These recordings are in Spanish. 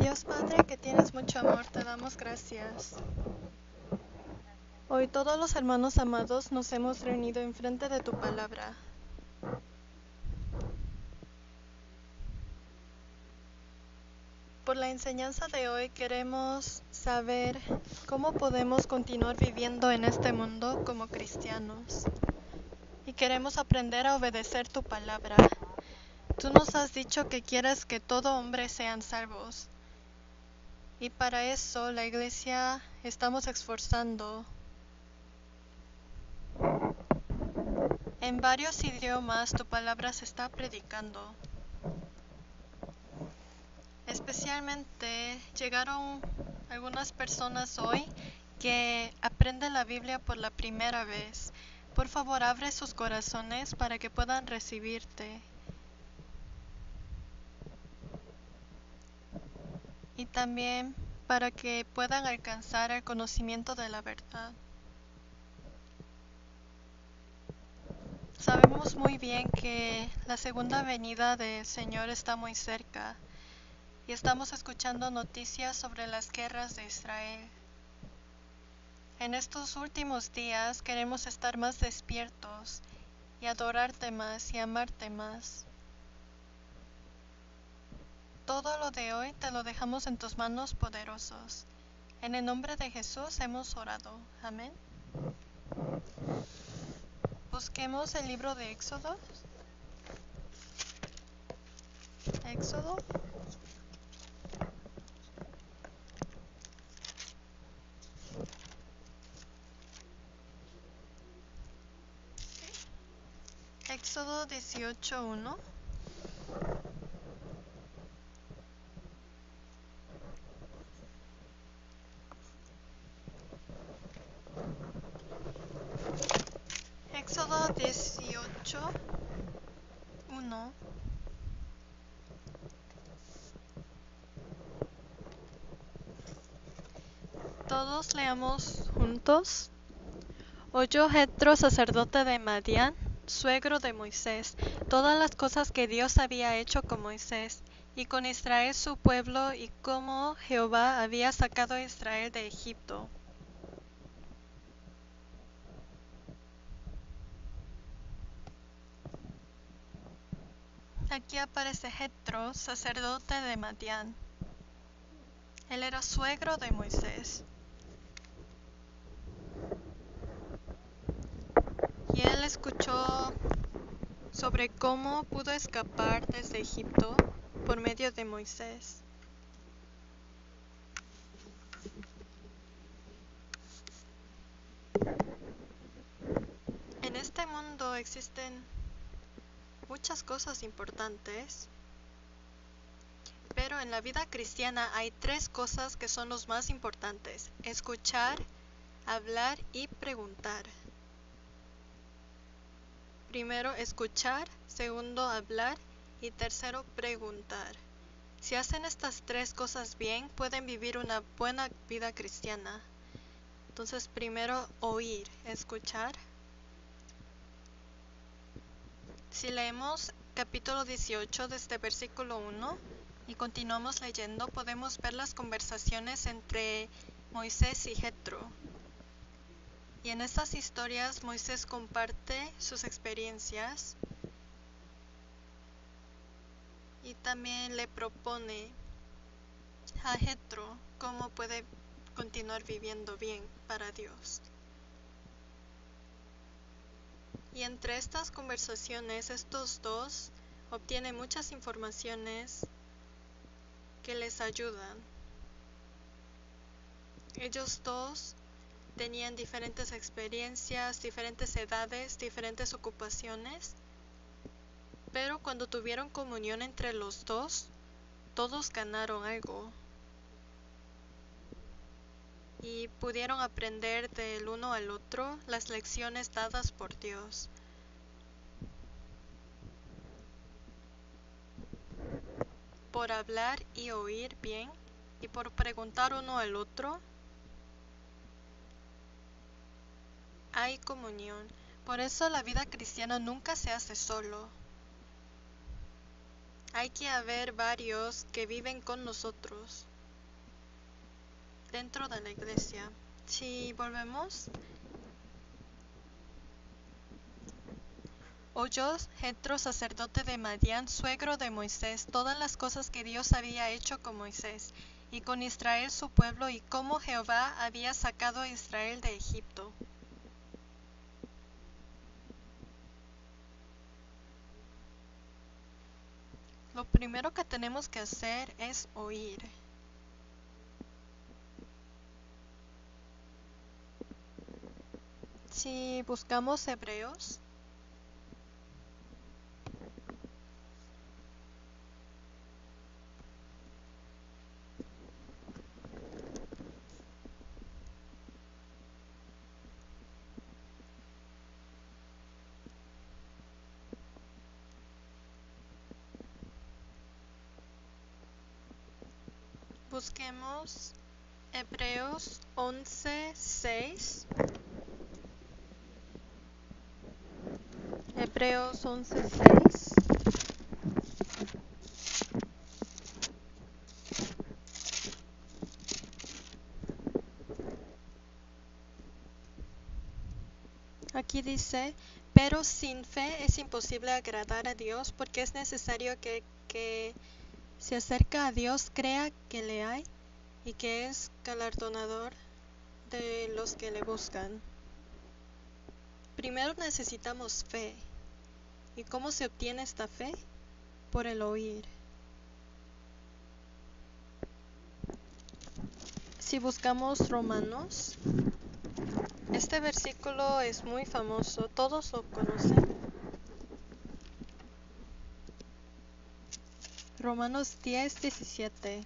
Dios Padre, que tienes mucho amor, te damos gracias. Hoy todos los hermanos amados nos hemos reunido enfrente de tu palabra. Por la enseñanza de hoy queremos saber cómo podemos continuar viviendo en este mundo como cristianos. Y queremos aprender a obedecer tu palabra. Tú nos has dicho que quieres que todo hombre sean salvos. Y para eso la iglesia estamos esforzando. En varios idiomas tu palabra se está predicando. Especialmente llegaron algunas personas hoy que aprenden la Biblia por la primera vez. Por favor, abre sus corazones para que puedan recibirte. Y también para que puedan alcanzar el conocimiento de la verdad. Sabemos muy bien que la segunda venida del Señor está muy cerca y estamos escuchando noticias sobre las guerras de Israel. En estos últimos días queremos estar más despiertos y adorarte más y amarte más. Todo lo de hoy te lo dejamos en tus manos poderosos. En el nombre de Jesús hemos orado. Amén. Busquemos el libro de Éxodo. Éxodo. Éxodo 18:1. Éxodo 18:1. Todos leamos juntos. Oyó Jetro, sacerdote de Madián, suegro de Moisés, todas las cosas que Dios había hecho con Moisés y con Israel su pueblo, y cómo Jehová había sacado a Israel de Egipto. Aquí aparece Jetro, sacerdote de Madián. Él era suegro de Moisés. Y él escuchó sobre cómo pudo escapar desde Egipto por medio de Moisés. En este mundo existen muchas cosas importantes, pero en la vida cristiana hay tres cosas que son los más importantes: escuchar, hablar y preguntar. Primero, escuchar; segundo, hablar; y tercero, preguntar. Si hacen estas tres cosas bien, pueden vivir una buena vida cristiana. Entonces, primero, oír, escuchar. Si leemos capítulo 18 desde versículo 1 y continuamos leyendo, podemos ver las conversaciones entre Moisés y Jetro. Y en estas historias Moisés comparte sus experiencias y también le propone a Jetro cómo puede continuar viviendo bien para Dios. Y entre estas conversaciones, estos dos obtienen muchas informaciones que les ayudan. Ellos dos tenían diferentes experiencias, diferentes edades, diferentes ocupaciones, pero cuando tuvieron comunión entre los dos, todos ganaron algo y pudieron aprender del uno al otro las lecciones dadas por Dios. Por hablar y oír bien y por preguntar uno al otro, hay comunión. Por eso la vida cristiana nunca se hace solo. Hay que haber varios que viven con nosotros. dentro de la iglesia. Si volvemos, oyó Jetro, sacerdote de Madián, suegro de Moisés, todas las cosas que Dios había hecho con Moisés y con Israel su pueblo, y cómo Jehová había sacado a Israel de Egipto. Lo primero que tenemos que hacer es oír. Si buscamos Hebreos, busquemos Hebreos 11:6. Hebreos 11:6. Aquí dice, pero sin fe es imposible agradar a Dios, porque es necesario que se acerca a Dios crea que le hay y que es galardonador de los que le buscan. Primero necesitamos fe. ¿Y cómo se obtiene esta fe? Por el oír. Si buscamos Romanos, este versículo es muy famoso, todos lo conocen. Romanos 10:17.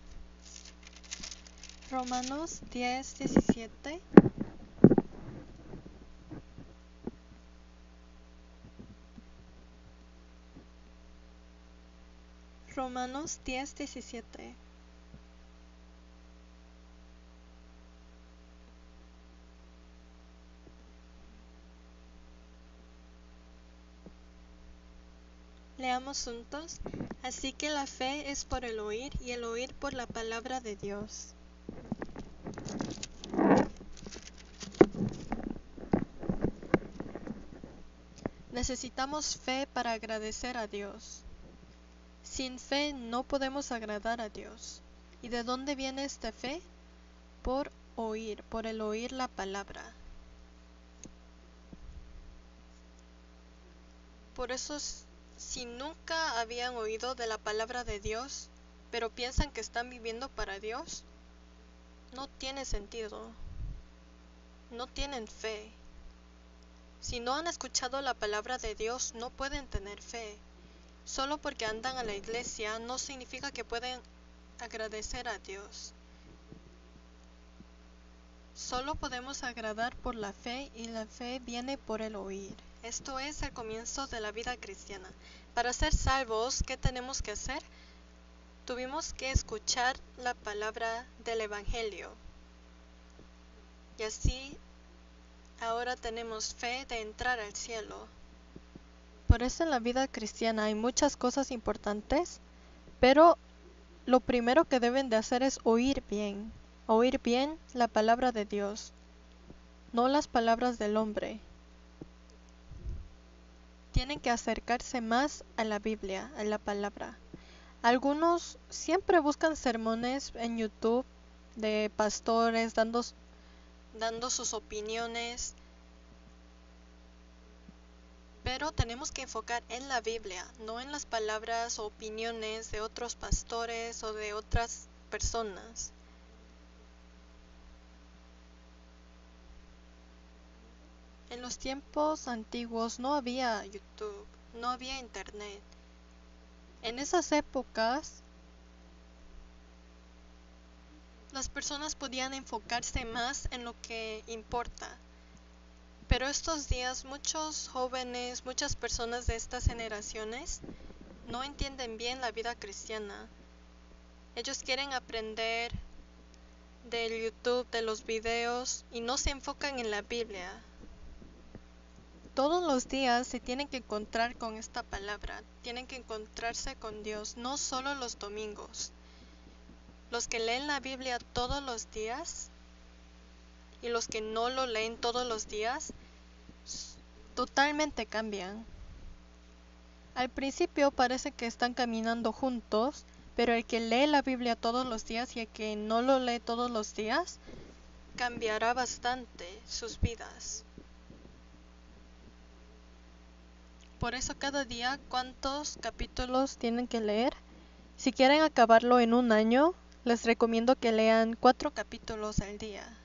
Romanos 10:17. Romanos 10:17. Leamos juntos. Así que la fe es por el oír y el oír por la palabra de Dios. Necesitamos fe para agradecer a Dios. Sin fe no podemos agradar a Dios. ¿Y de dónde viene esta fe? Por oír, por el oír la palabra. Por eso, si nunca habían oído de la palabra de Dios, pero piensan que están viviendo para Dios, no tiene sentido. No tienen fe. Si no han escuchado la palabra de Dios, no pueden tener fe. Solo porque andan a la iglesia no significa que pueden agradecer a Dios. Solo podemos agradar por la fe, y la fe viene por el oír. Esto es el comienzo de la vida cristiana. Para ser salvos, ¿qué tenemos que hacer? Tuvimos que escuchar la palabra del Evangelio. Y así ahora tenemos fe de entrar al cielo. Por eso en la vida cristiana hay muchas cosas importantes, pero lo primero que deben de hacer es oír bien la palabra de Dios, no las palabras del hombre. Tienen que acercarse más a la Biblia, a la palabra. Algunos siempre buscan sermones en YouTube de pastores dando sus opiniones, pero tenemos que enfocar en la Biblia, no en las palabras o opiniones de otros pastores o de otras personas. En los tiempos antiguos no había YouTube, no había internet. En esas épocas, las personas podían enfocarse más en lo que importa. Pero estos días muchos jóvenes, muchas personas de estas generaciones no entienden bien la vida cristiana. Ellos quieren aprender del YouTube, de los videos, y no se enfocan en la Biblia. Todos los días se tienen que encontrar con esta palabra, tienen que encontrarse con Dios, no solo los domingos. Los que leen la Biblia todos los días y los que no lo leen todos los días totalmente cambian. Al principio parece que están caminando juntos, pero el que lee la Biblia todos los días y el que no lo lee todos los días cambiará bastante sus vidas. Por eso cada día, ¿cuántos capítulos tienen que leer? Si quieren acabarlo en un año, les recomiendo que lean 4 capítulos al día.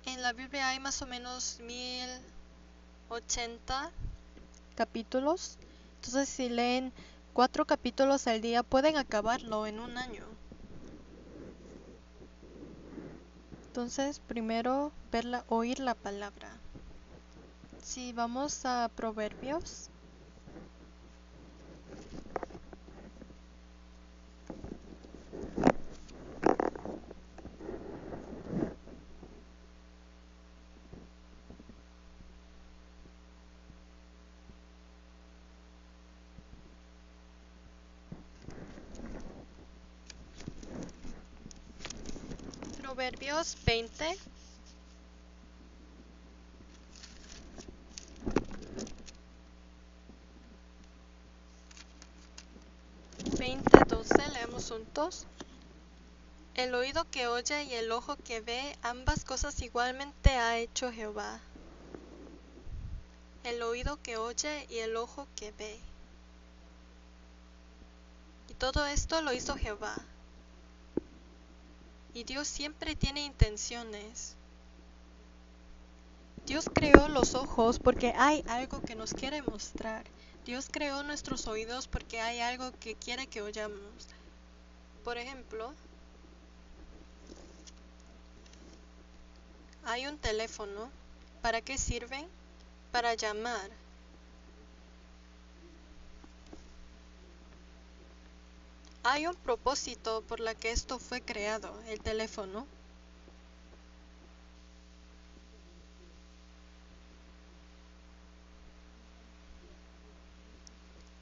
En la Biblia hay más o menos 1080 capítulos. Entonces, si leen 4 capítulos al día, pueden acabarlo en un año. Entonces, primero oír la palabra. Si vamos a Proverbios. Proverbios 20. Leemos juntos. El oído que oye y el ojo que ve, ambas cosas igualmente ha hecho Jehová. El oído que oye y el ojo que ve. Y todo esto lo hizo Jehová. Y Dios siempre tiene intenciones. Dios creó los ojos porque hay algo que nos quiere mostrar. Dios creó nuestros oídos porque hay algo que quiere que oyamos. Por ejemplo, hay un teléfono. ¿Para qué sirven? Para llamar. Hay un propósito por la que esto fue creado, el teléfono.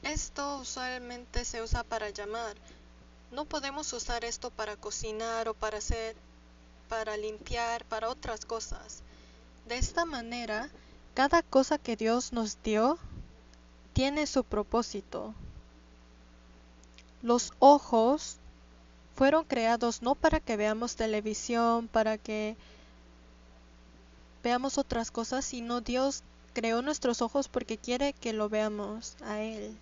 Esto usualmente se usa para llamar. No podemos usar esto para cocinar o para limpiar, para otras cosas. De esta manera, cada cosa que Dios nos dio tiene su propósito. Los ojos fueron creados no para que veamos televisión, para que veamos otras cosas, sino Dios creó nuestros ojos porque quiere que lo veamos a Él.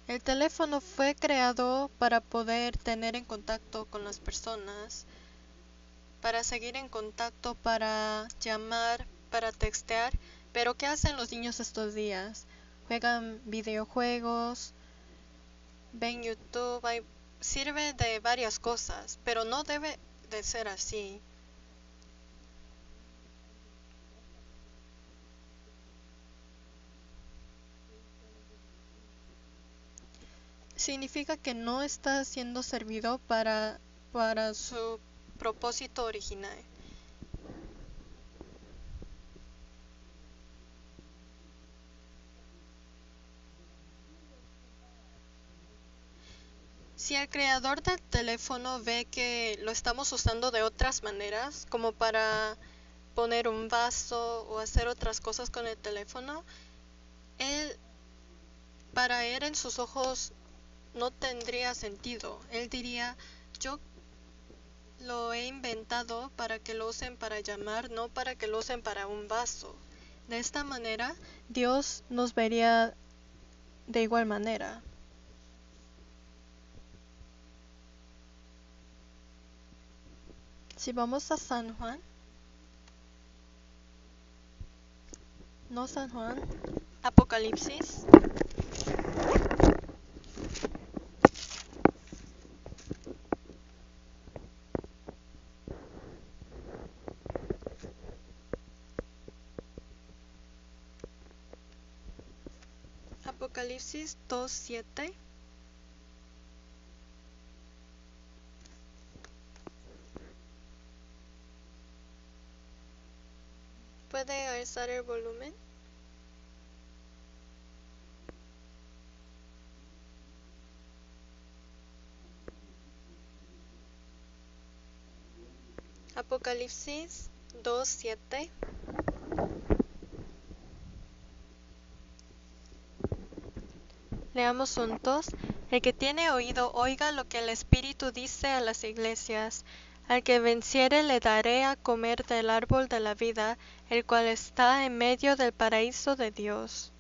El teléfono fue creado para poder tener en contacto con las personas, para seguir en contacto, para llamar, para textear. Pero ¿qué hacen los niños estos días? Juegan videojuegos, ven YouTube, sirve de varias cosas, pero no debe de ser así. Significa que no está siendo servido para su propósito original. Si el creador del teléfono ve que lo estamos usando de otras maneras, como para poner un vaso o hacer otras cosas con el teléfono, para él en sus ojos no tendría sentido. Él diría, yo lo he inventado para que lo usen para llamar, no para que lo usen para un vaso. De esta manera, Dios nos vería de igual manera. Si vamos a San Juan, no San Juan, Apocalipsis. Apocalipsis 2:7. ¿Puede alzar el volumen? Apocalipsis 2:7. Leamos juntos. El que tiene oído, oiga lo que el Espíritu dice a las iglesias. Al que venciere le daré a comer del árbol de la vida, el cual está en medio del paraíso de Dios.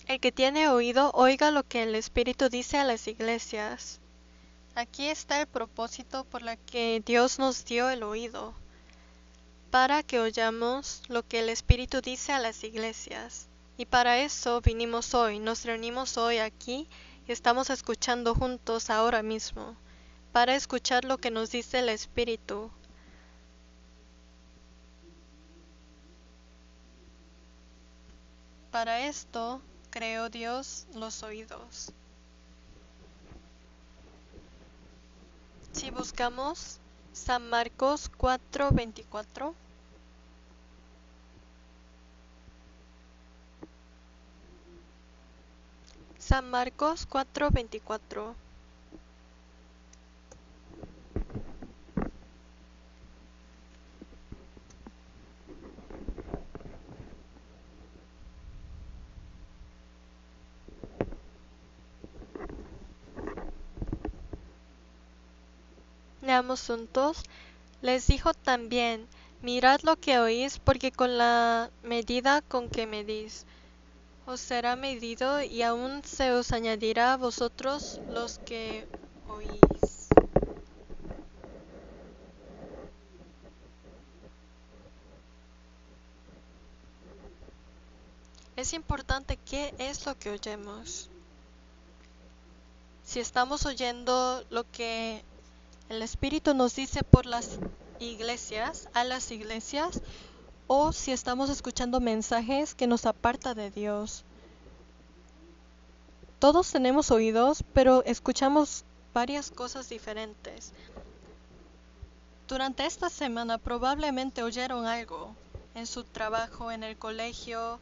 El que tiene oído, oiga lo que el Espíritu dice a las iglesias. Aquí está el propósito por el que Dios nos dio el oído, para que oyamos lo que el Espíritu dice a las iglesias. Y para eso vinimos hoy, nos reunimos hoy aquí y estamos escuchando juntos ahora mismo, para escuchar lo que nos dice el Espíritu. Para esto creó Dios los oídos. Si buscamos San Marcos 4:24. San Marcos 4:24. Leamos juntos. Les dijo también, mirad lo que oís, porque con la medida con que medís, os será medido, y aún se os añadirá a vosotros los que oís. Es importante qué es lo que oyemos. Si estamos oyendo lo que el Espíritu nos dice por las iglesias, a las iglesias, o si estamos escuchando mensajes que nos aparta de Dios. Todos tenemos oídos, pero escuchamos varias cosas diferentes. Durante esta semana probablemente oyeron algo en su trabajo, en el colegio,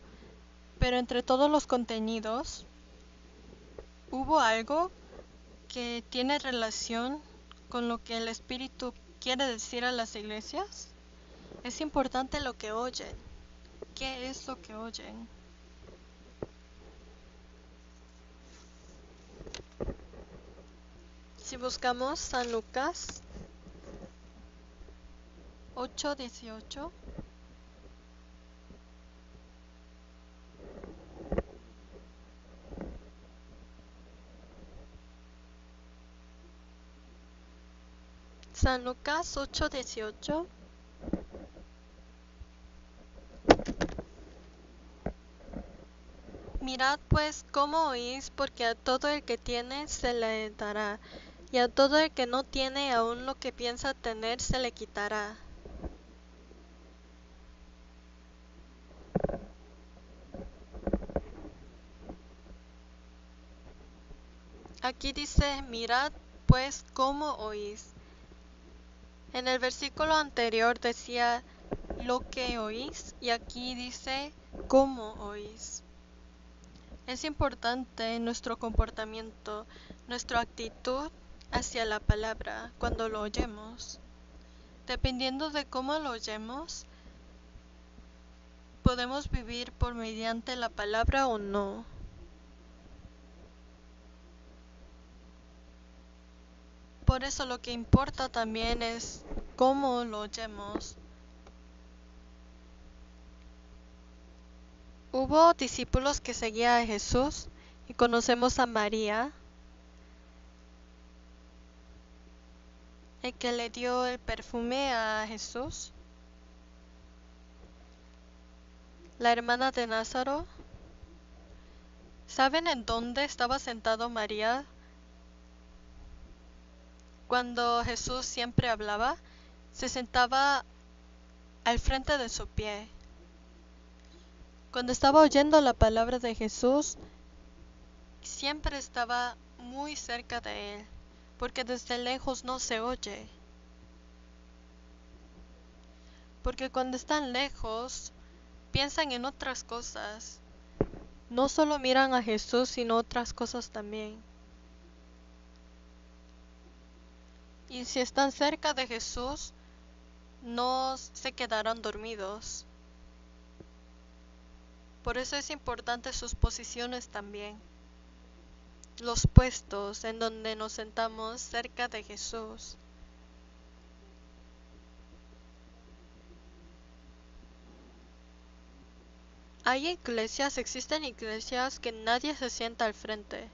pero entre todos los contenidos, ¿hubo algo que tiene relación con lo que el Espíritu quiere decir a las iglesias? Es importante lo que oyen. ¿Qué es lo que oyen? Si buscamos San Lucas 8:18. San Lucas 8:18. Mirad pues cómo oís, porque a todo el que tiene se le dará, y a todo el que no tiene, aun lo que piensa tener se le quitará. Aquí dice, mirad pues cómo oís. En el versículo anterior decía lo que oís, y aquí dice cómo oís. Es importante nuestro comportamiento, nuestra actitud hacia la palabra cuando lo oyemos. Dependiendo de cómo lo oyemos, podemos vivir por mediante la palabra o no. Por eso lo que importa también es cómo lo oyemos. Hubo discípulos que seguían a Jesús y conocemos a María, el que le dio el perfume a Jesús, la hermana de Lázaro. ¿Saben en dónde estaba sentado María cuando Jesús siempre hablaba? Se sentaba al frente de su pie. Cuando estaba oyendo la palabra de Jesús, siempre estaba muy cerca de él, porque desde lejos no se oye. Porque cuando están lejos, piensan en otras cosas. No solo miran a Jesús, sino otras cosas también. Y si están cerca de Jesús, no se quedarán dormidos. Por eso es importante sus posiciones también. Los puestos en donde nos sentamos cerca de Jesús. Existen iglesias que nadie se sienta al frente.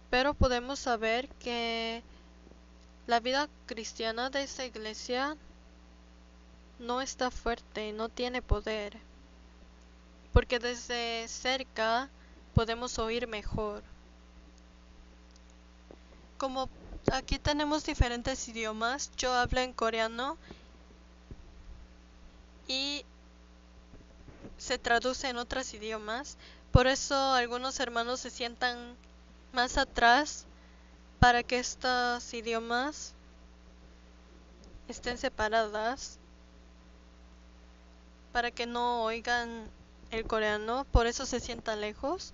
Pero podemos saber que la vida cristiana de esa iglesia no está fuerte, no tiene poder. Porque desde cerca podemos oír mejor. Como aquí tenemos diferentes idiomas, yo hablo en coreano y se traduce en otros idiomas. Por eso algunos hermanos se sientan más atrás para que estos idiomas estén separadas, para que no oigan el coreano, por eso se sientan lejos.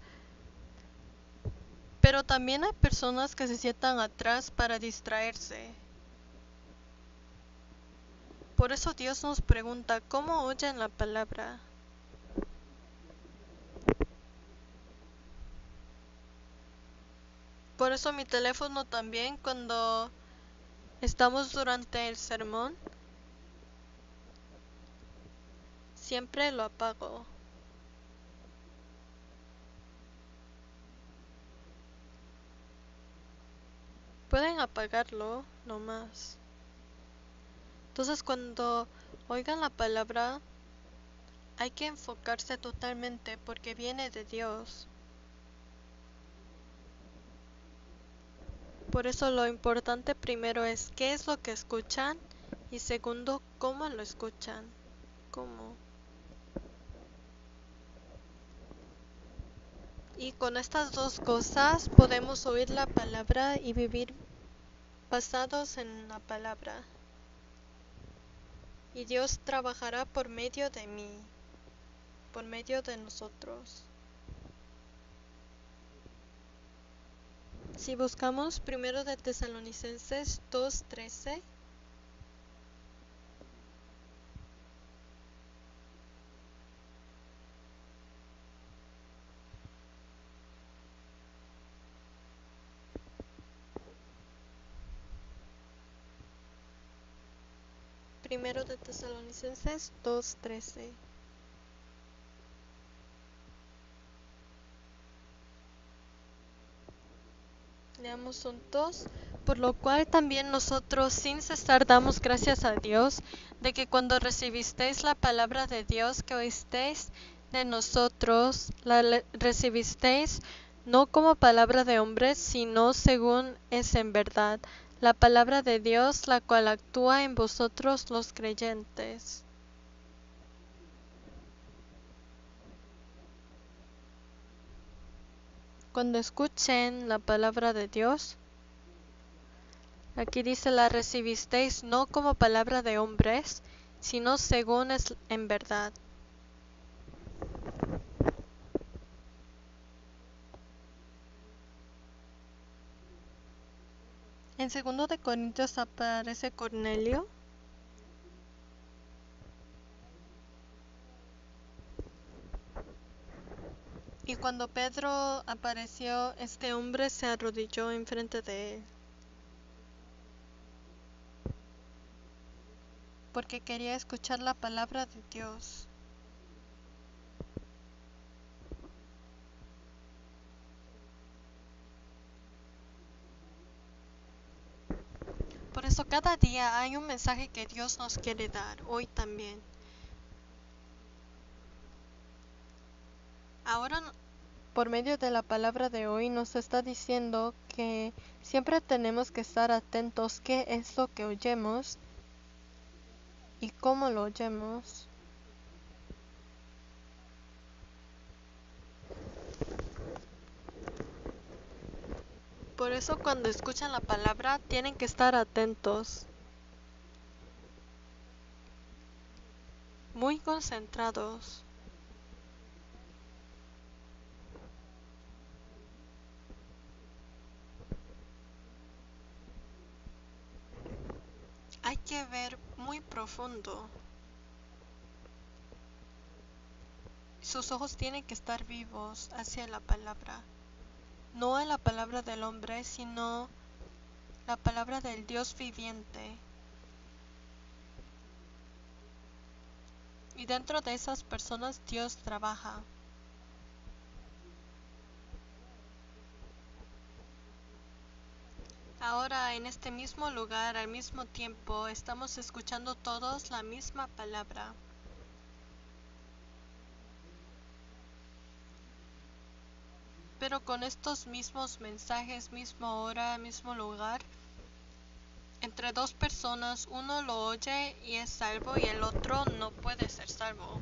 Pero también hay personas que se sientan atrás para distraerse. Por eso Dios nos pregunta, ¿cómo oyen la palabra? Por eso mi teléfono también, cuando estamos durante el sermón, siempre lo apago. Pueden apagarlo nomás. Entonces cuando oigan la palabra, hay que enfocarse totalmente porque viene de Dios. Por eso lo importante primero es qué es lo que escuchan y segundo, cómo lo escuchan. ¿Cómo? Y con estas dos cosas podemos oír la palabra y vivir basados en la palabra. Y Dios trabajará por medio de mí, por medio de nosotros. Si buscamos primero de Tesalonicenses 2:13, primero de Tesalonicenses 2:13. Leamos juntos. Por lo cual también nosotros sin cesar damos gracias a Dios de que cuando recibisteis la palabra de Dios que oísteis de nosotros, recibisteis no como palabra de hombres, sino según es en verdad, la palabra de Dios, la cual actúa en vosotros los creyentes. Cuando escuchen la palabra de Dios, aquí dice la recibisteis no como palabra de hombres, sino según es en verdad. En 2 de Corintios aparece Cornelio. Y cuando Pedro apareció, este hombre se arrodilló enfrente de él, porque quería escuchar la palabra de Dios. Por eso cada día hay un mensaje que Dios nos quiere dar, hoy también. Ahora, por medio de la palabra de hoy, nos está diciendo que siempre tenemos que estar atentos qué es lo que oyemos y cómo lo oyemos. Por eso cuando escuchan la palabra tienen que estar atentos, muy concentrados. que ver muy profundo. Sus ojos tienen que estar vivos hacia la palabra. No a la palabra del hombre, sino la palabra del Dios viviente. Y dentro de esas personas Dios trabaja. Ahora en este mismo lugar, al mismo tiempo, estamos escuchando todos la misma palabra. Pero con estos mismos mensajes, misma hora, mismo lugar, entre dos personas, uno lo oye y es salvo y el otro no puede ser salvo.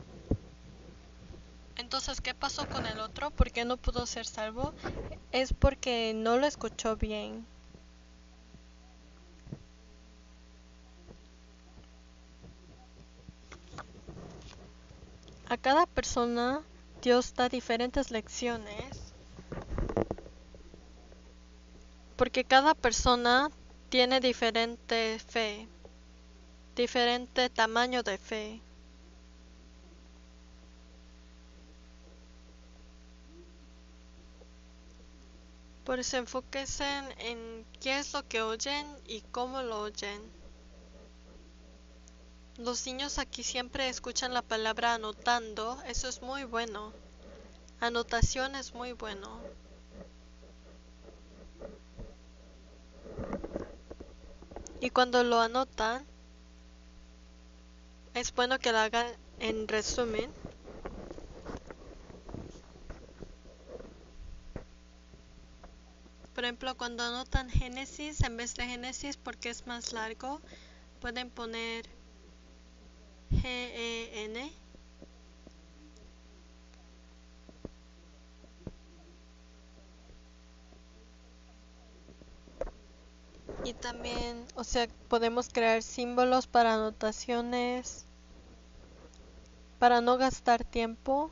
Entonces, ¿qué pasó con el otro? ¿Por qué no pudo ser salvo? Es porque no lo escuchó bien. A cada persona Dios da diferentes lecciones, porque cada persona tiene diferente fe, diferente tamaño de fe. Por eso enfóquense en qué es lo que oyen y cómo lo oyen. Los niños aquí siempre escuchan la palabra anotando, eso es muy bueno. Anotación es muy bueno. Y cuando lo anotan, es bueno que lo hagan en resumen. Por ejemplo, cuando anotan Génesis, en vez de Génesis, porque es más largo, pueden poner Gen. Y también, o sea, podemos crear símbolos para anotaciones, para no gastar tiempo.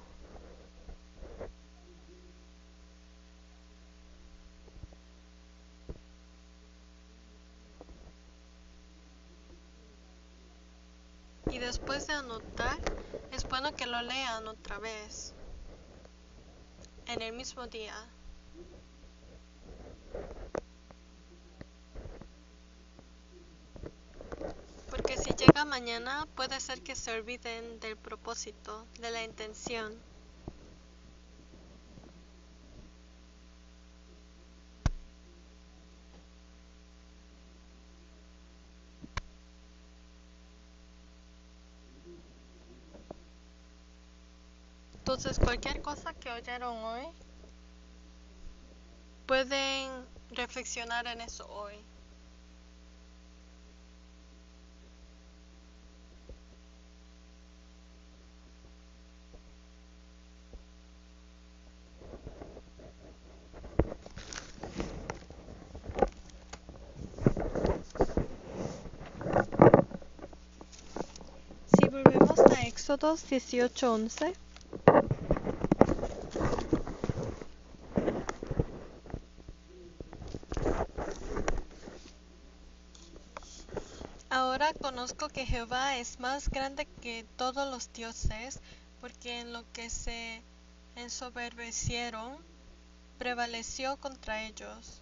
Y después de anotar, es bueno que lo lean otra vez, en el mismo día. Porque si llega mañana, puede ser que se olviden del propósito, de la intención. Entonces, cualquier cosa que oyeron hoy, pueden reflexionar en eso hoy. Si volvemos a Éxodo 18:11. Ahora conozco que Jehová es más grande que todos los dioses, porque en lo que se ensoberbecieron, prevaleció contra ellos.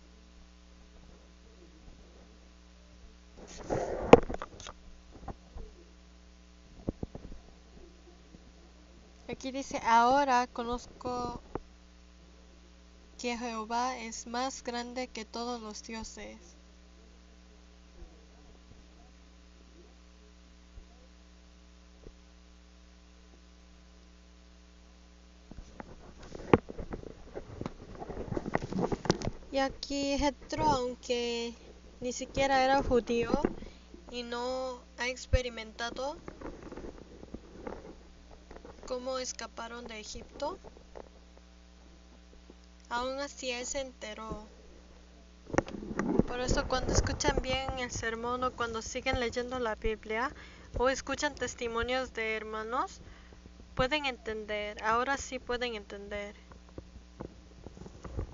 Aquí dice, ahora conozco que Jehová es más grande que todos los dioses. Y aquí Jetro, aunque ni siquiera era judío y no ha experimentado cómo escaparon de Egipto, aún así él se enteró. Por eso cuando escuchan bien el sermón o cuando siguen leyendo la Biblia o escuchan testimonios de hermanos, pueden entender, ahora sí pueden entender.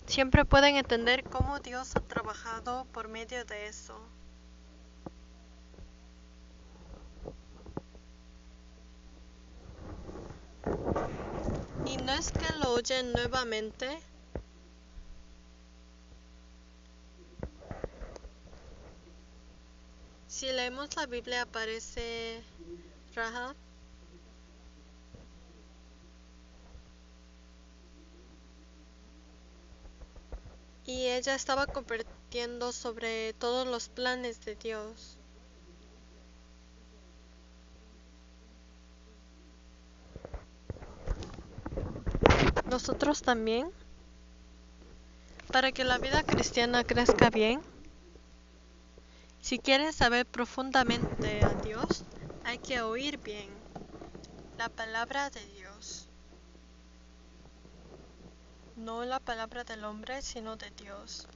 Siempre pueden entender cómo Dios ha trabajado por medio de eso. Y no es que lo oyen nuevamente. Si leemos la Biblia aparece Rahab. Y ella estaba compartiendo sobre todos los planes de Dios. Nosotros también, para que la vida cristiana crezca bien, si quieres saber profundamente a Dios, hay que oír bien la palabra de Dios. No la palabra del hombre, sino de Dios.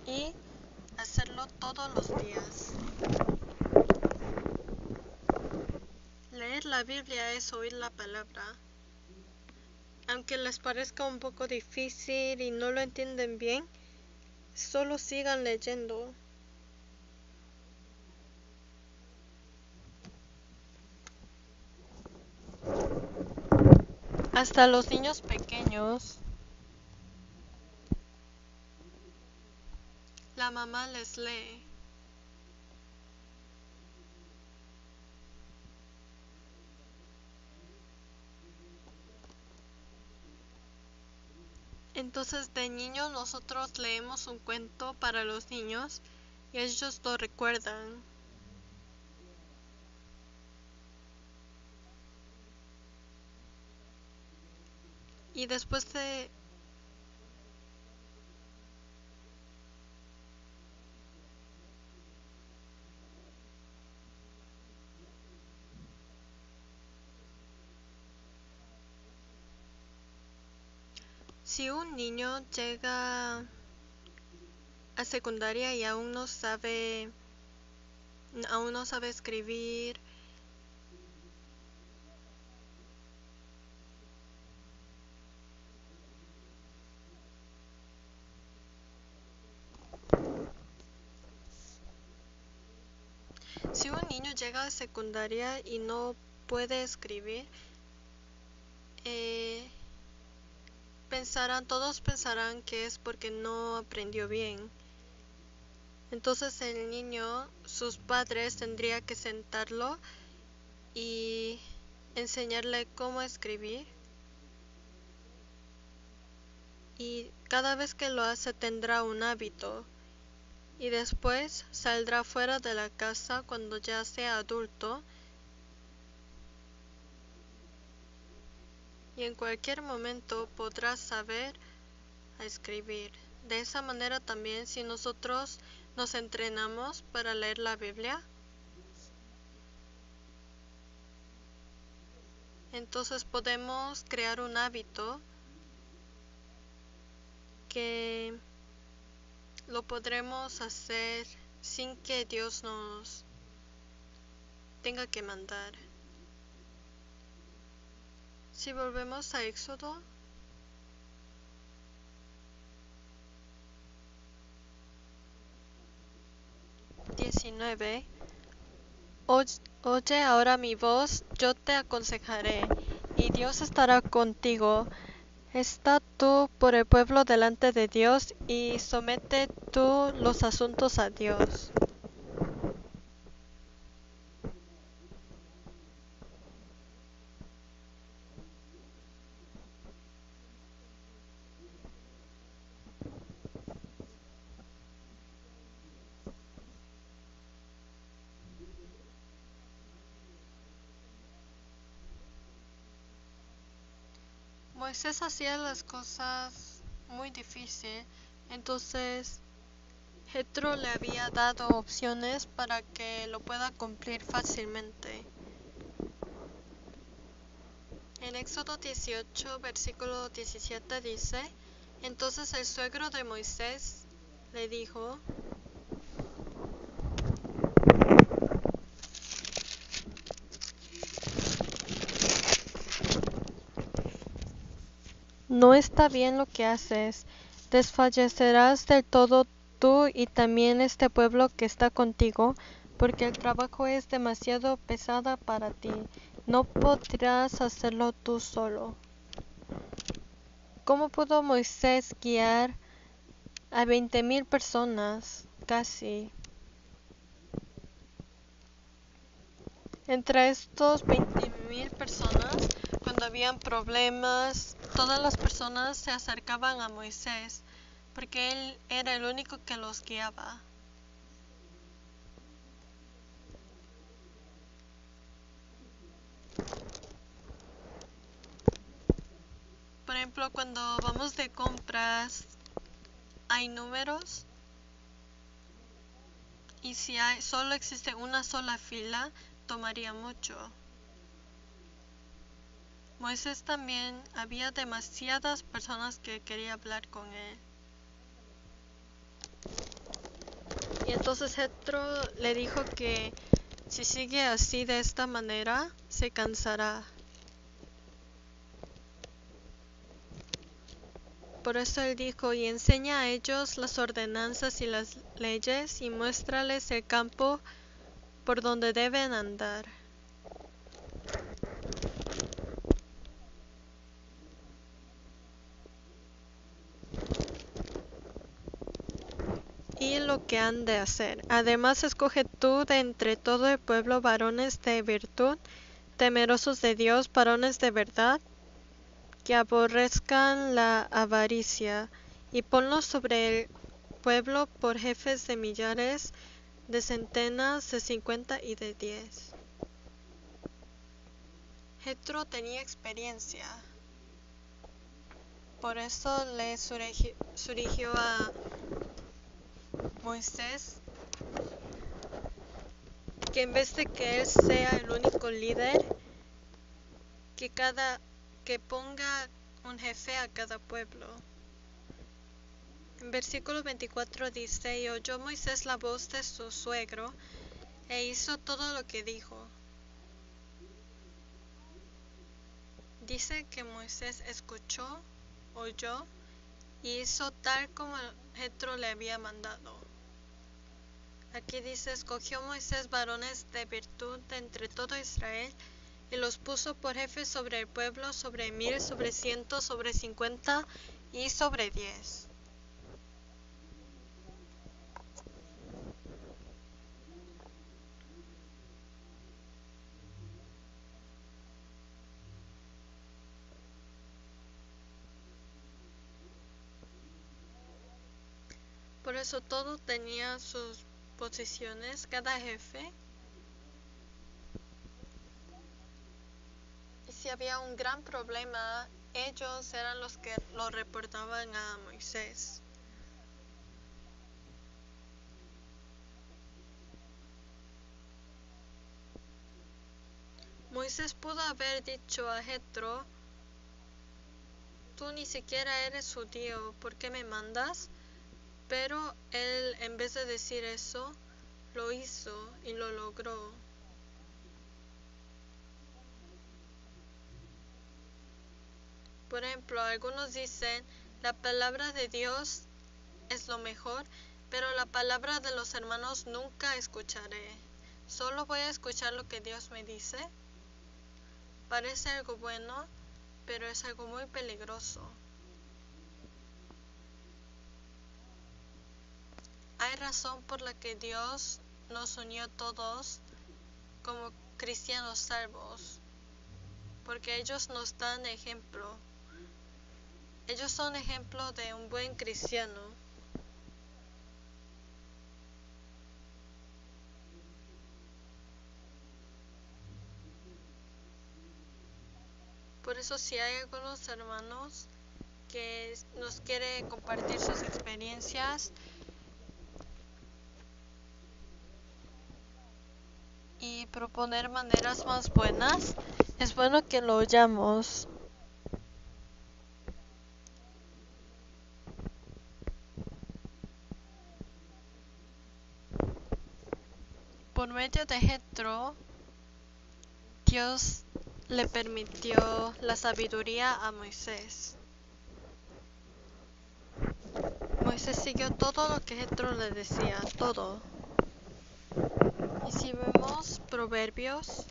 Y hacerlo todos los días. Leer la Biblia es oír la palabra. Aunque les parezca un poco difícil y no lo entienden bien, solo sigan leyendo. Hasta los niños pequeños, la mamá les lee. Entonces de niños nosotros leemos un cuento para los niños y ellos lo recuerdan. Y después de si un niño llega a secundaria y aún no sabe escribir, si un niño llega a secundaria y no puede escribir, todos pensarán que es porque no aprendió bien. Entonces el niño, sus padres tendrían que sentarlo y enseñarle cómo escribir. Y cada vez que lo hace tendrá un hábito. Y después saldrá fuera de la casa cuando ya sea adulto. Y en cualquier momento podrá saber a escribir. De esa manera también, si nosotros nos entrenamos para leer la Biblia, entonces podemos crear un hábito que lo podremos hacer sin que Dios nos tenga que mandar. Si volvemos a Éxodo, Oye ahora mi voz, yo te aconsejaré, y Dios estará contigo. Está tú por el pueblo delante de Dios, y somete tú los asuntos a Dios. Moisés hacía las cosas muy difícil, entonces Jetro le había dado opciones para que lo pueda cumplir fácilmente. En Éxodo 18, versículo 17 dice: Entonces el suegro de Moisés le dijo: No está bien lo que haces, desfallecerás del todo tú y también este pueblo que está contigo, porque el trabajo es demasiado pesado para ti, no podrás hacerlo tú solo. ¿Cómo pudo Moisés guiar a 20,000 personas? Casi. Entre estos 20,000 personas, cuando habían problemas, todas las personas se acercaban a Moisés, porque él era el único que los guiaba. Por ejemplo, cuando vamos de compras, hay números, y si solo existe una sola fila, tomaría mucho. Moisés también había demasiadas personas que querían hablar con él. Y entonces Jetro le dijo que si sigue así de esta manera, se cansará. Por eso él dijo, y enseña a ellos las ordenanzas y las leyes, y muéstrales el campo por donde deben andar. Y lo que han de hacer. Además, escoge tú de entre todo el pueblo varones de virtud, temerosos de Dios, varones de verdad, que aborrezcan la avaricia, y ponlos sobre el pueblo por jefes de millares, de centenas, de 50 y de 10. Jetro tenía experiencia, por eso le sugirió a Moisés que en vez de que él sea el único líder, que ponga un jefe a cada pueblo. En versículo 24 dice, y oyó Moisés la voz de su suegro, e hizo todo lo que dijo. Dice que Moisés escuchó, oyó, y hizo tal como Jetro le había mandado. Aquí dice, escogió Moisés varones de virtud de entre todo Israel, y los puso por jefes sobre el pueblo, sobre 1,000, sobre 100, sobre 50 y sobre 10. Por eso todo tenía sus posiciones, cada jefe. Y si había un gran problema, ellos eran los que lo reportaban a Moisés. Moisés pudo haber dicho a Jetro, tú ni siquiera eres judío, ¿por qué me mandas? Pero él, en vez de decir eso, lo hizo y lo logró. Por ejemplo, algunos dicen, la palabra de Dios es lo mejor, pero la palabra de los hermanos nunca escucharé. Solo voy a escuchar lo que Dios me dice. Parece algo bueno, pero es algo muy peligroso. Hay razón por la que Dios nos unió todos como cristianos salvos, porque ellos nos dan ejemplo. Ellos son ejemplo de un buen cristiano. Por eso si hay algunos hermanos que nos quiere compartir sus experiencias y proponer maneras más buenas, es bueno que lo oyamos. Por medio de Jetro, Dios le permitió la sabiduría a Moisés. Moisés siguió todo lo que Jetro le decía, todo. Y si vemos Proverbios,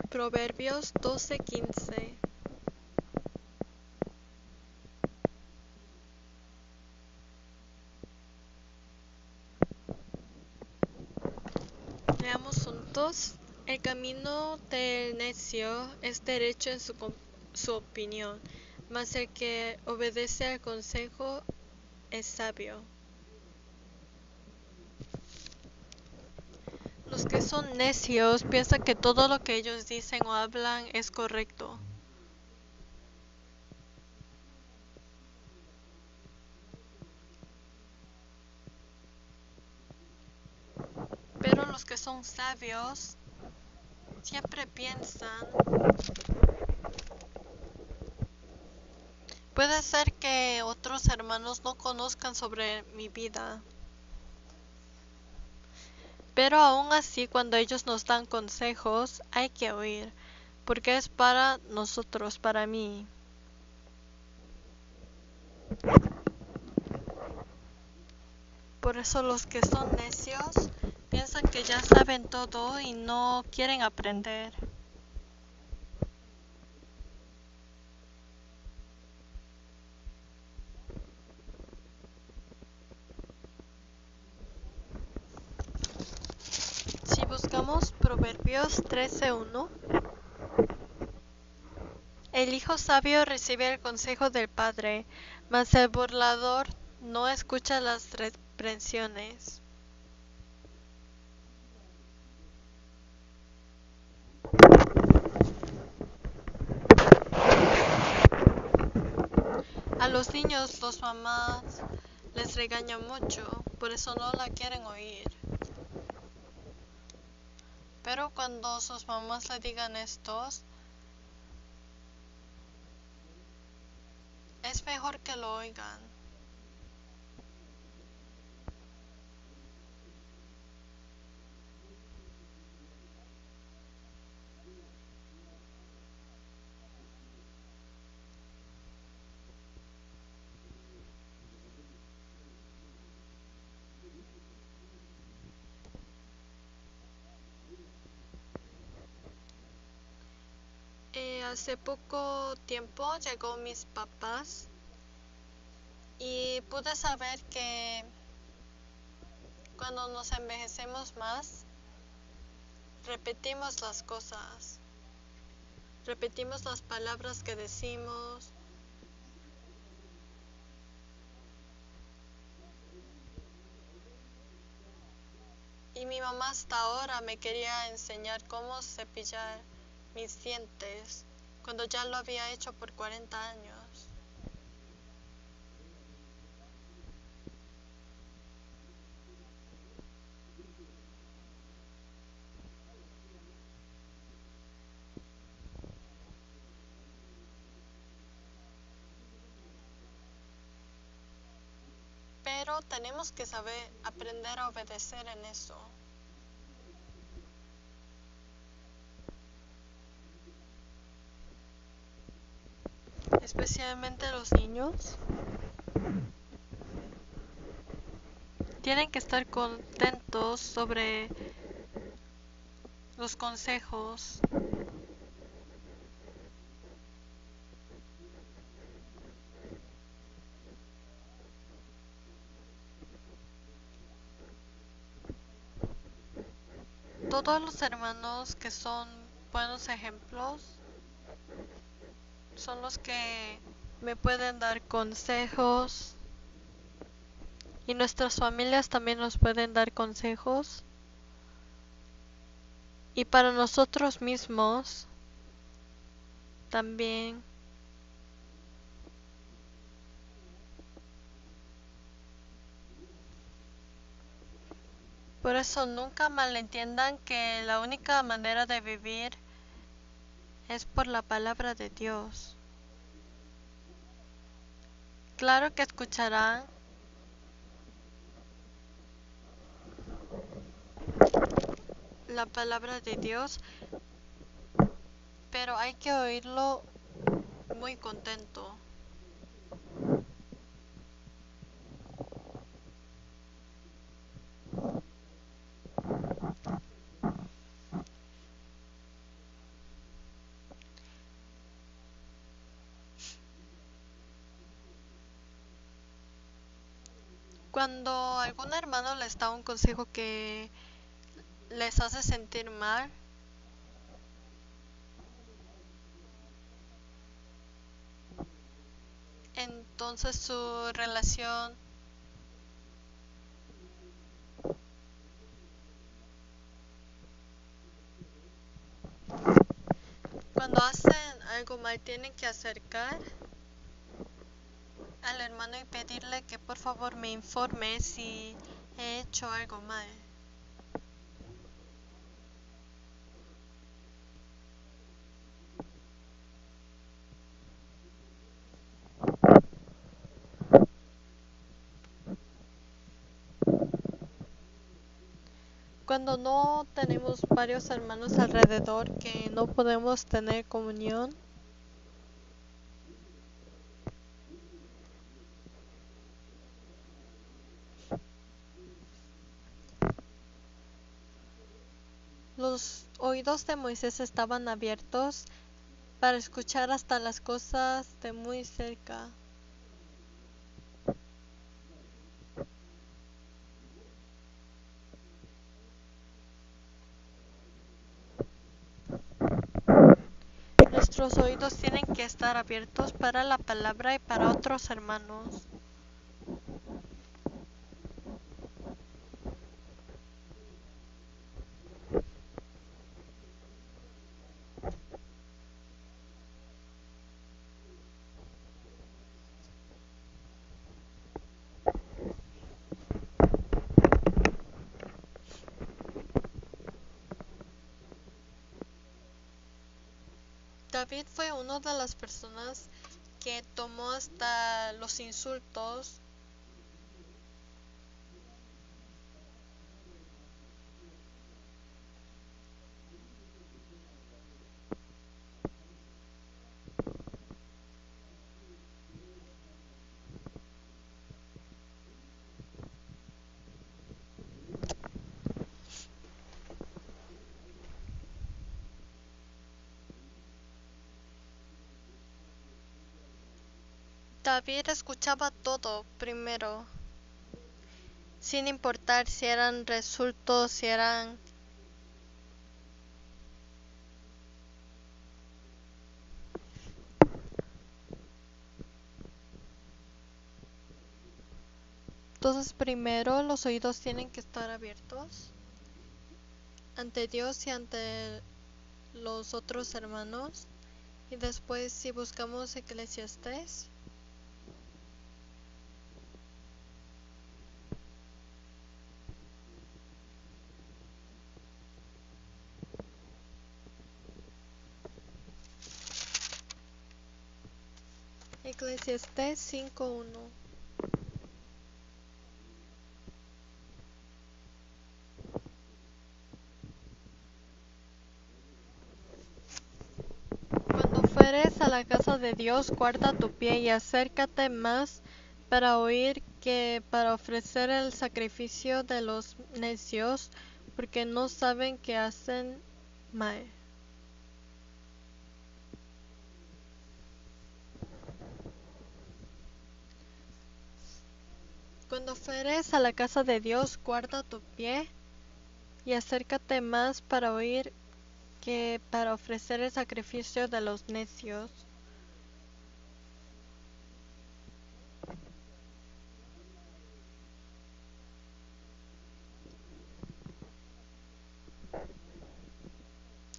Proverbios 12:15. Leamos juntos. El camino del necio es derecho en su opinión, mas el que obedece al consejo es sabio. Los que son necios piensan que todo lo que ellos dicen o hablan es correcto. Pero los que son sabios siempre piensan, puede ser que otros hermanos no conozcan sobre mi vida, pero aún así cuando ellos nos dan consejos hay que oír, porque es para nosotros, para mí. Por eso los que son necios piensan que ya saben todo y no quieren aprender. Si buscamos Proverbios 13:1, el hijo sabio recibe el consejo del padre, mas el burlador no escucha las reprensiones. A los niños los mamás les regañan mucho, por eso no la quieren oír. Pero cuando sus mamás le digan estos, es mejor que lo oigan. Hace poco tiempo llegó mis papás y pude saber que cuando nos envejecemos más, repetimos las cosas, repetimos las palabras que decimos. Y mi mamá hasta ahora me quería enseñar cómo cepillar mis dientes, cuando ya lo había hecho por 40 años. Pero tenemos que saber aprender a obedecer en eso. Especialmente los niños tienen que estar contentos sobre los consejos. Todos los hermanos que son buenos ejemplos son los que me pueden dar consejos, y nuestras familias también nos pueden dar consejos. Y para nosotros mismos también. Por eso nunca malentiendan que la única manera de vivir es por la palabra de Dios. Claro que escucharán la palabra de Dios, pero hay que oírlo muy contento. Cuando algún hermano les da un consejo que les hace sentir mal, entonces su relación, cuando hacen algo mal, tienen que acercar al hermano y pedirle que por favor me informe si he hecho algo mal. Cuando no tenemos varios hermanos alrededor que no podemos tener comunión, los oídos de Moisés estaban abiertos para escuchar hasta las cosas de muy cerca. Nuestros oídos tienen que estar abiertos para la palabra y para otros hermanos. David fue una de las personas que tomó hasta los insultos. David escuchaba todo primero, sin importar si eran resultados, si eran... Entonces primero los oídos tienen que estar abiertos ante Dios y ante los otros hermanos. Y después si buscamos Eclesiastés, Eclesiastés 5:1. Cuando fueres a la casa de Dios, guarda tu pie y acércate más para oír que para ofrecer el sacrificio de los necios, porque no saben que hacen mal. Cuando fueres a la casa de Dios, guarda tu pie y acércate más para oír que para ofrecer el sacrificio de los necios.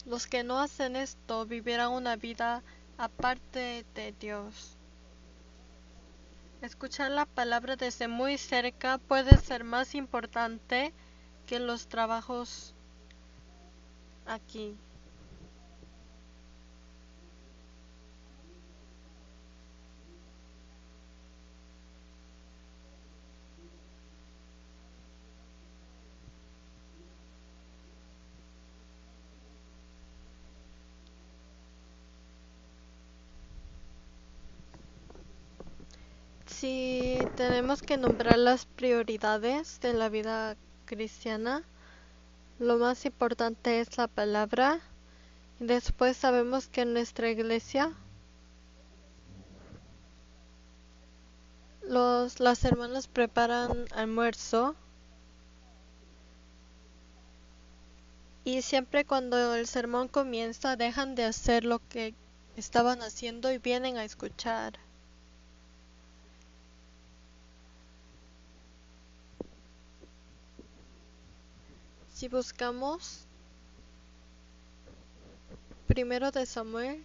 Los que no hacen esto vivirán una vida aparte de Dios. Escuchar la palabra desde muy cerca puede ser más importante que los trabajos aquí. Si tenemos que nombrar las prioridades de la vida cristiana, lo más importante es la palabra. Y después sabemos que en nuestra iglesia las hermanas preparan almuerzo y siempre cuando el sermón comienza dejan de hacer lo que estaban haciendo y vienen a escuchar. Si buscamos primero de Samuel,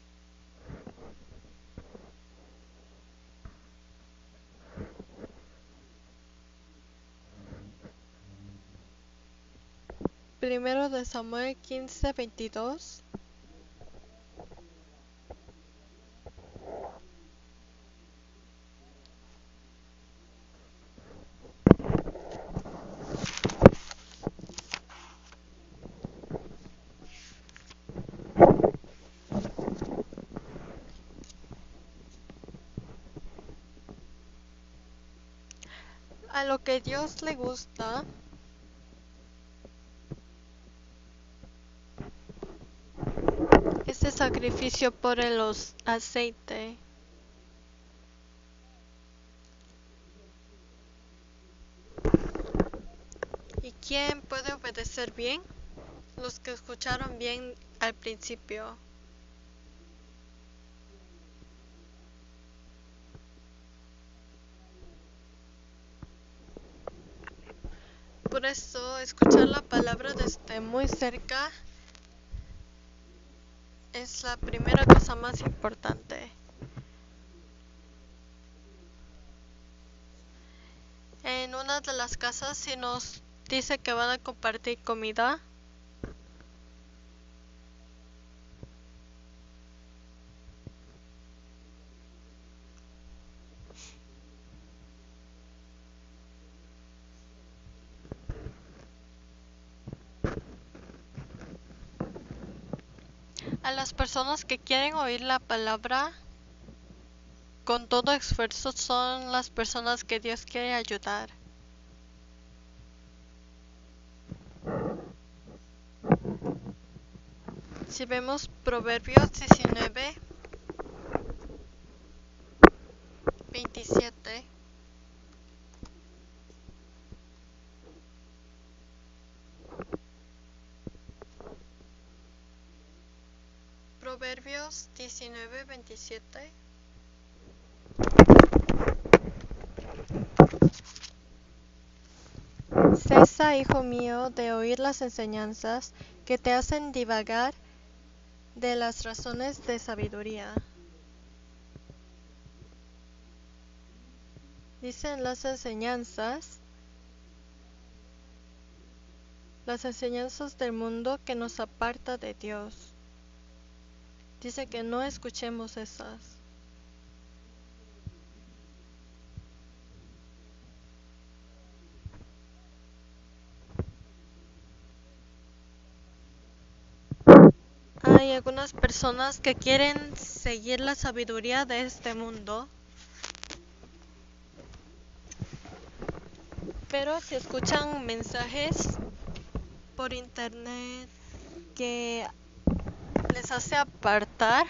primero de Samuel 15:22. A lo que Dios le gusta ese sacrificio por el aceite. ¿Y quién puede obedecer bien? Los que escucharon bien al principio. Por eso, escuchar la palabra desde muy cerca es la primera cosa más importante. En una de las casas, si nos dice que van a compartir comida, a las personas que quieren oír la palabra con todo esfuerzo son las personas que Dios quiere ayudar. Si vemos Proverbios 19:27, Proverbios 19:27. Cesa, hijo mío, de oír las enseñanzas que te hacen divagar de las razones de sabiduría. Dicen las enseñanzas del mundo que nos aparta de Dios. Dice que no escuchemos esas. Hay algunas personas que quieren seguir la sabiduría de este mundo, pero si escuchan mensajes por internet que les hace apartar,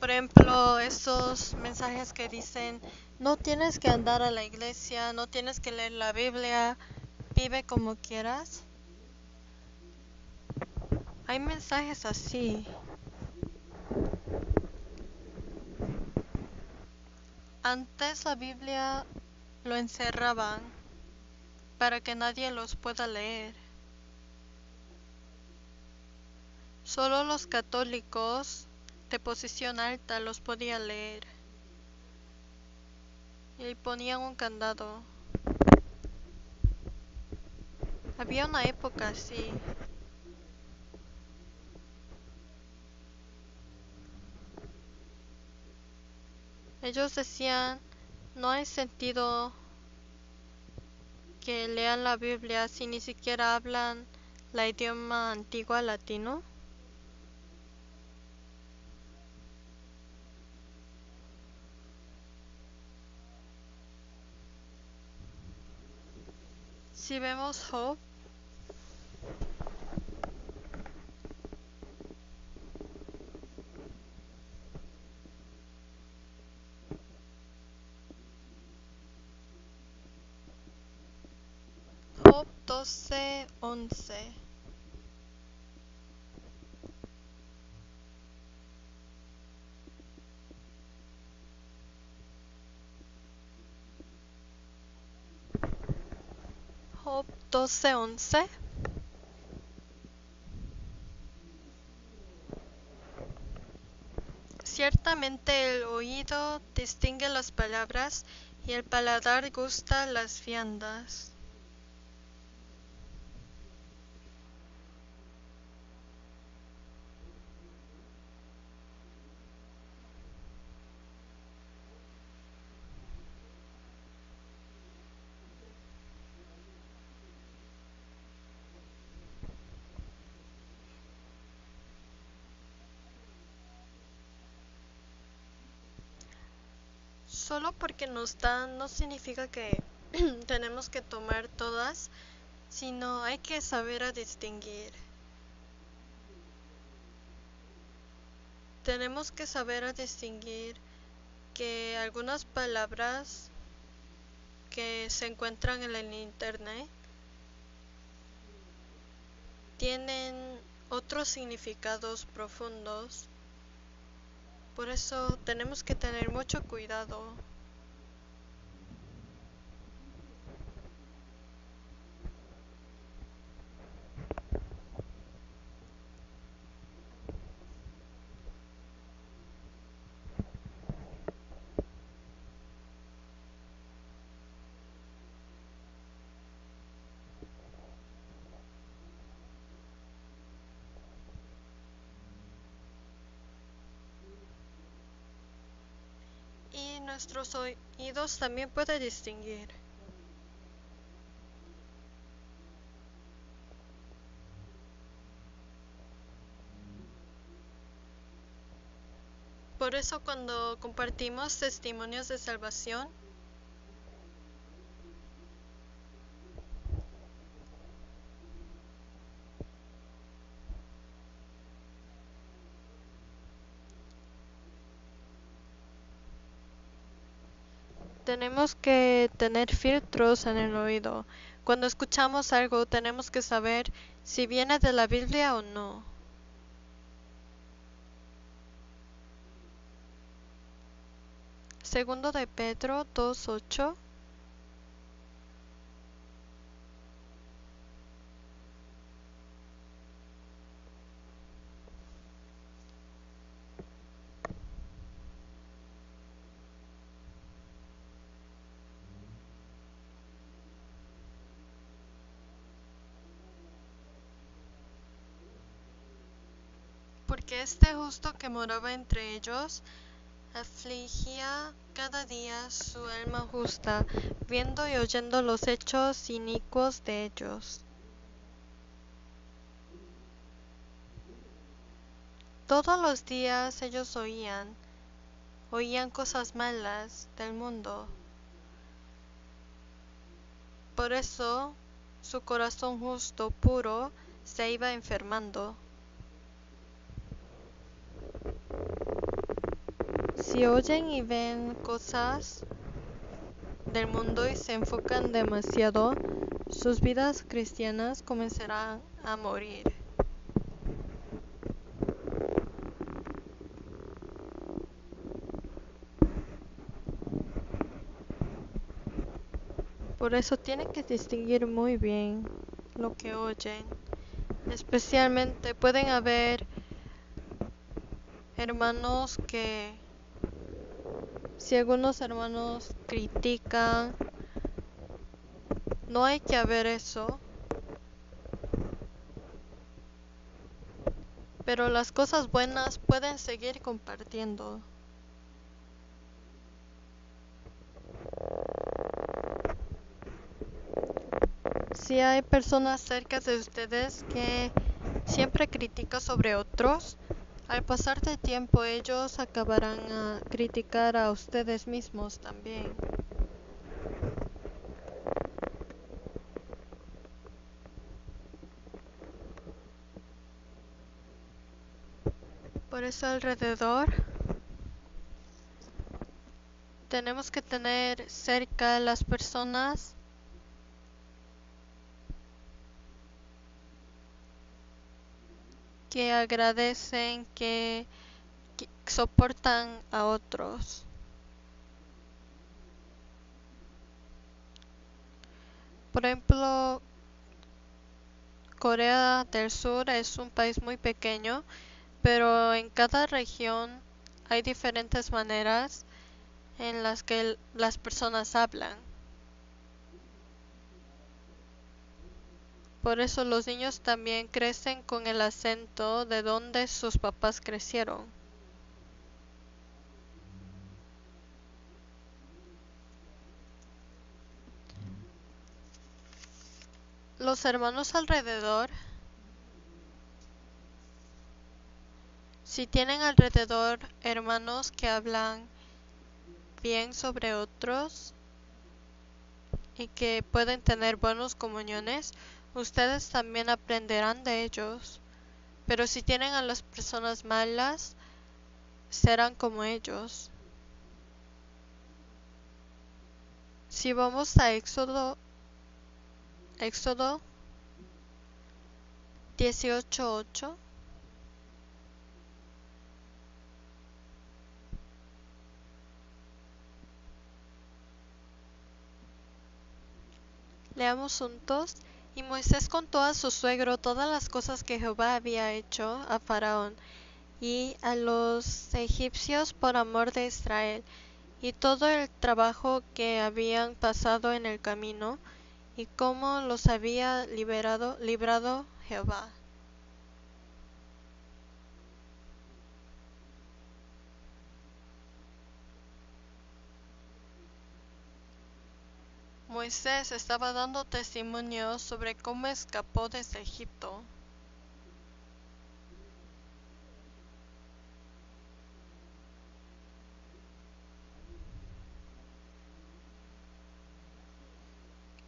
por ejemplo, esos mensajes que dicen no tienes que andar a la iglesia, no tienes que leer la Biblia, vive como quieras. Hay mensajes así. Antes la Biblia lo encerraban para que nadie los pueda leer. Solo los católicos de posición alta los podían leer. Y ponían un candado. Había una época así. Ellos decían, no hay sentido que lean la Biblia si ni siquiera hablan la idioma antigua latino. Si vemos Job, 12:11. Job 12:11. Ciertamente el oído distingue las palabras y el paladar gusta las viandas. Solo porque nos dan no significa que tenemos que tomar todas, sino hay que saber a distinguir. Tenemos que saber a distinguir que algunas palabras que se encuentran en el internet tienen otros significados profundos. Por eso tenemos que tener mucho cuidado. Y nuestros oídos también pueden distinguir. Por eso cuando compartimos testimonios de salvación, tenemos que tener filtros en el oído. Cuando escuchamos algo tenemos que saber si viene de la Biblia o no. Segundo de Pedro 2:8. Porque este justo que moraba entre ellos afligía cada día su alma justa, viendo y oyendo los hechos inicuos de ellos. Todos los días ellos oían cosas malas del mundo. Por eso su corazón justo, puro, se iba enfermando. Si oyen y ven cosas del mundo y se enfocan demasiado, sus vidas cristianas comenzarán a morir. Por eso tienen que distinguir muy bien lo que oyen. Especialmente pueden haber hermanos que, si algunos hermanos critican, no hay que haber eso. Pero las cosas buenas pueden seguir compartiendo. Si hay personas cerca de ustedes que siempre critican sobre otros, al pasar del tiempo ellos acabarán a criticar a ustedes mismos también. Por eso alrededor tenemos que tener cerca a las personas que agradecen, que soportan a otros. Por ejemplo, Corea del Sur es un país muy pequeño, pero en cada región hay diferentes maneras en las que las personas hablan. Por eso los niños también crecen con el acento de donde sus papás crecieron. Los hermanos alrededor, si tienen alrededor hermanos que hablan bien sobre otros y que pueden tener buenas comuniones, ustedes también aprenderán de ellos. Pero si tienen a las personas malas, serán como ellos. Si vamos a Éxodo 18:8, leamos juntos. Y Moisés contó a su suegro todas las cosas que Jehová había hecho a Faraón y a los egipcios por amor de Israel, y todo el trabajo que habían pasado en el camino, y cómo los había librado Jehová. Moisés estaba dando testimonio sobre cómo escapó desde Egipto.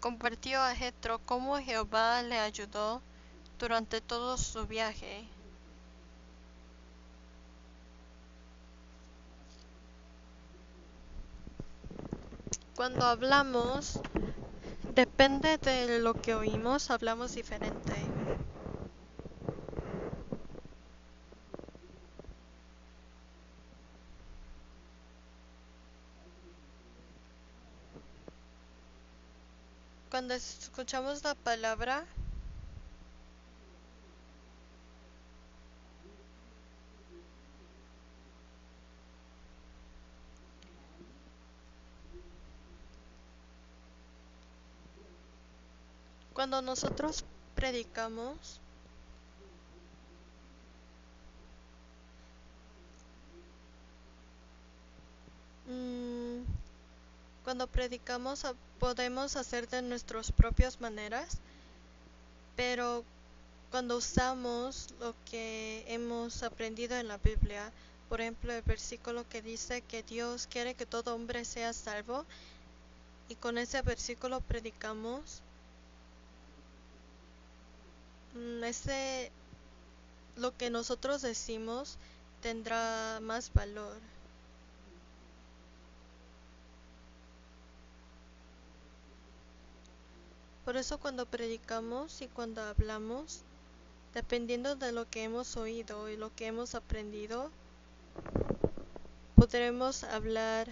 Compartió a Jetro cómo Jehová le ayudó durante todo su viaje. Cuando hablamos, depende de lo que oímos, hablamos diferente. Cuando escuchamos la palabra, cuando nosotros predicamos, mm, cuando predicamos podemos hacer de nuestras propias maneras, pero cuando usamos lo que hemos aprendido en la Biblia, por ejemplo el versículo que dice que Dios quiere que todo hombre sea salvo, y con ese versículo predicamos, ese lo que nosotros decimos tendrá más valor. Por eso cuando predicamos y cuando hablamos, dependiendo de lo que hemos oído y lo que hemos aprendido, podremos hablar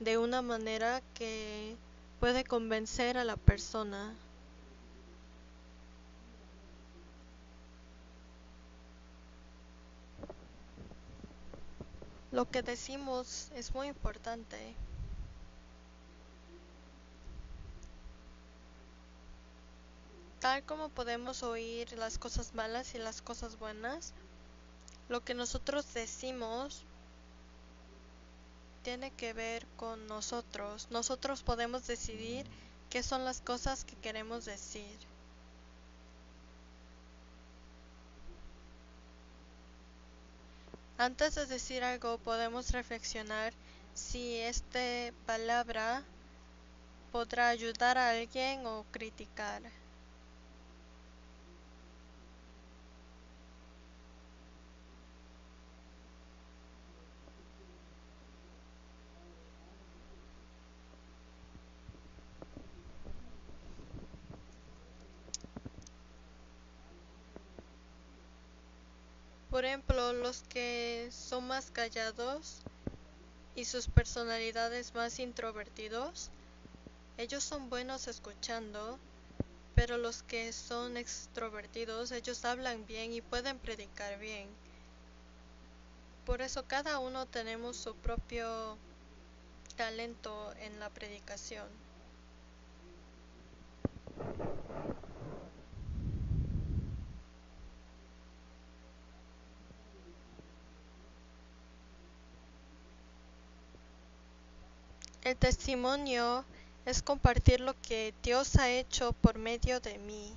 de una manera que puede convencer a la persona. Lo que decimos es muy importante. Tal como podemos oír las cosas malas y las cosas buenas, lo que nosotros decimos tiene que ver con nosotros. Nosotros podemos decidir qué son las cosas que queremos decir. Antes de decir algo, podemos reflexionar si esta palabra podrá ayudar a alguien o criticar. Por ejemplo, los que son más callados y sus personalidades más introvertidos, ellos son buenos escuchando, pero los que son extrovertidos, ellos hablan bien y pueden predicar bien. Por eso cada uno tenemos su propio talento en la predicación. El testimonio es compartir lo que Dios ha hecho por medio de mí.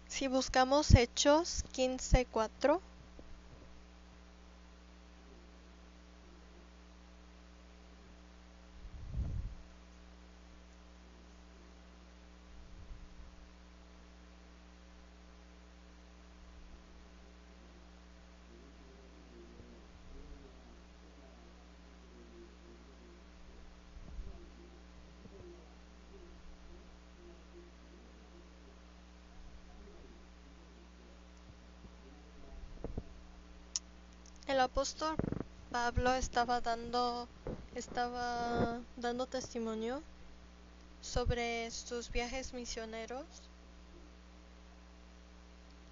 Si buscamos Hechos 15:4, el apóstol Pablo estaba dando testimonio sobre sus viajes misioneros.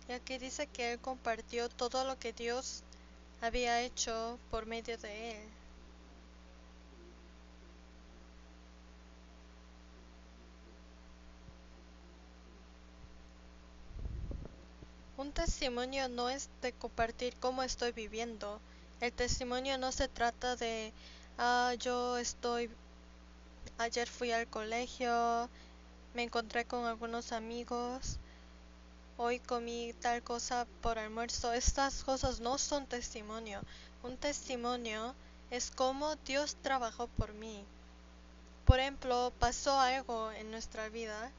Y aquí dice que él compartió todo lo que Dios había hecho por medio de él. Un testimonio no es de compartir cómo estoy viviendo. El testimonio no se trata de, ayer fui al colegio, me encontré con algunos amigos, hoy comí tal cosa por almuerzo. Estas cosas no son testimonio. Un testimonio es cómo Dios trabajó por mí. Por ejemplo, pasó algo en nuestra vida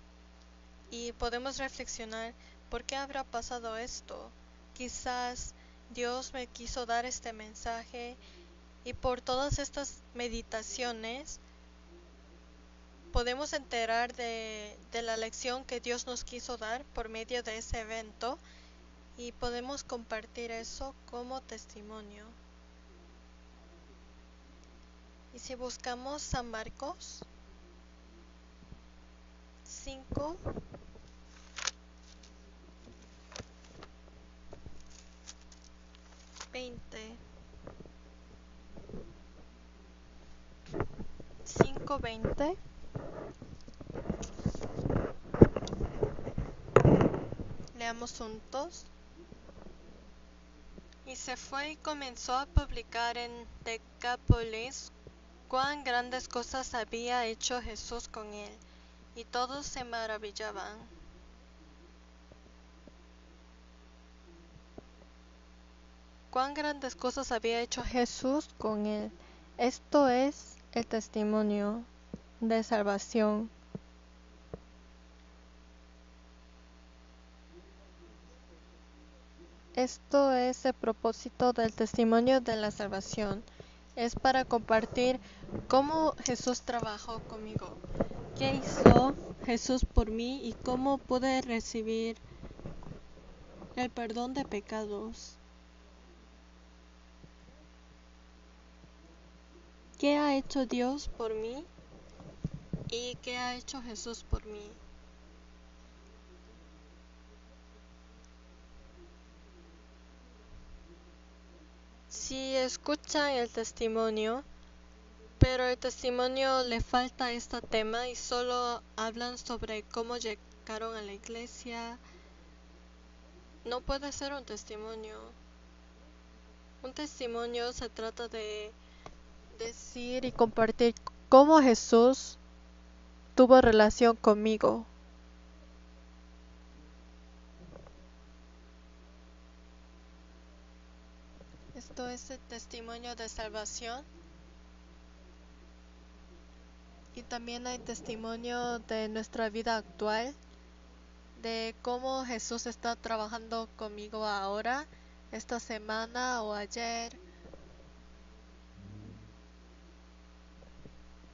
y podemos reflexionar, ¿por qué habrá pasado esto? Quizás Dios me quiso dar este mensaje, y por todas estas meditaciones podemos enterar de la lección que Dios nos quiso dar por medio de ese evento, y podemos compartir eso como testimonio. Y si buscamos San Marcos 5, 20, 5:20, leamos juntos. Y se fue y comenzó a publicar en Decápolis cuán grandes cosas había hecho Jesús con él, y todos se maravillaban. Cuán grandes cosas había hecho Jesús con él. Esto es el testimonio de salvación. Esto es el propósito del testimonio de la salvación. Es para compartir cómo Jesús trabajó conmigo, qué hizo Jesús por mí y cómo pude recibir el perdón de pecados. ¿Qué ha hecho Dios por mí y qué ha hecho Jesús por mí? Si escuchan el testimonio, pero el testimonio le falta este tema y solo hablan sobre cómo llegaron a la iglesia, no puede ser un testimonio. Un testimonio se trata de decir y compartir cómo Jesús tuvo relación conmigo. Esto es el testimonio de salvación. Y también hay testimonio de nuestra vida actual, de cómo Jesús está trabajando conmigo ahora, esta semana o ayer.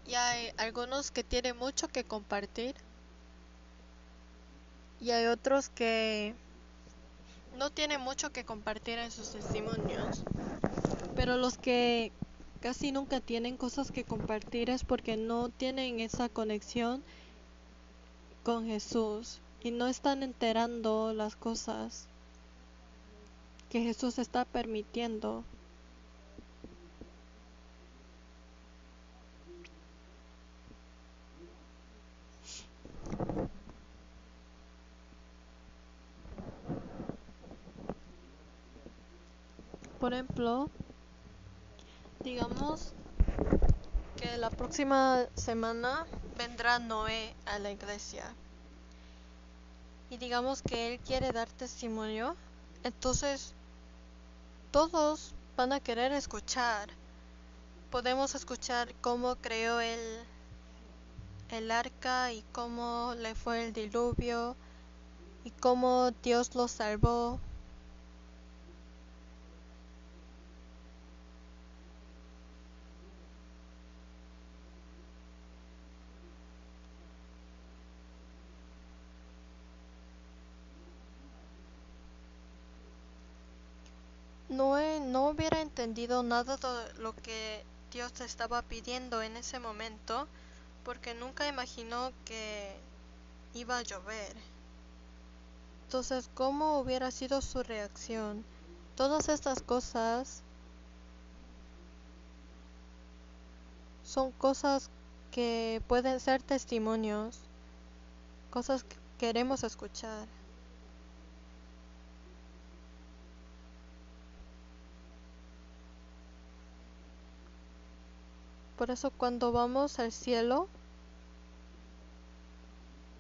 Y hay algunos que tienen mucho que compartir y hay otros que no tienen mucho que compartir en sus testimonios. Pero los que casi nunca tienen cosas que compartir es porque no tienen esa conexión con Jesús y no están enterando las cosas que Jesús está permitiendo. Por ejemplo, digamos que la próxima semana vendrá Noé a la iglesia y digamos que él quiere dar testimonio, entonces todos van a querer escuchar. Podemos escuchar cómo creó el arca y cómo le fue el diluvio y cómo Dios lo salvó. Noé no hubiera entendido nada de lo que Dios estaba pidiendo en ese momento porque nunca imaginó que iba a llover. Entonces, ¿cómo hubiera sido su reacción? Todas estas cosas son cosas que pueden ser testimonios, cosas que queremos escuchar. Por eso cuando vamos al cielo,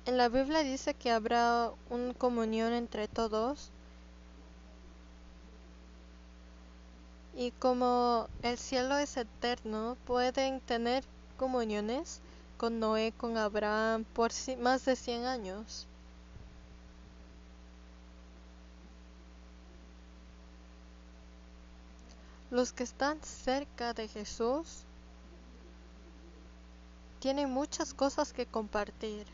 en la Biblia dice que habrá una comunión entre todos. Y como el cielo es eterno, pueden tener comuniones con Noé, con Abraham, por más de 100 años. Los que están cerca de Jesús tienen muchas cosas que compartir.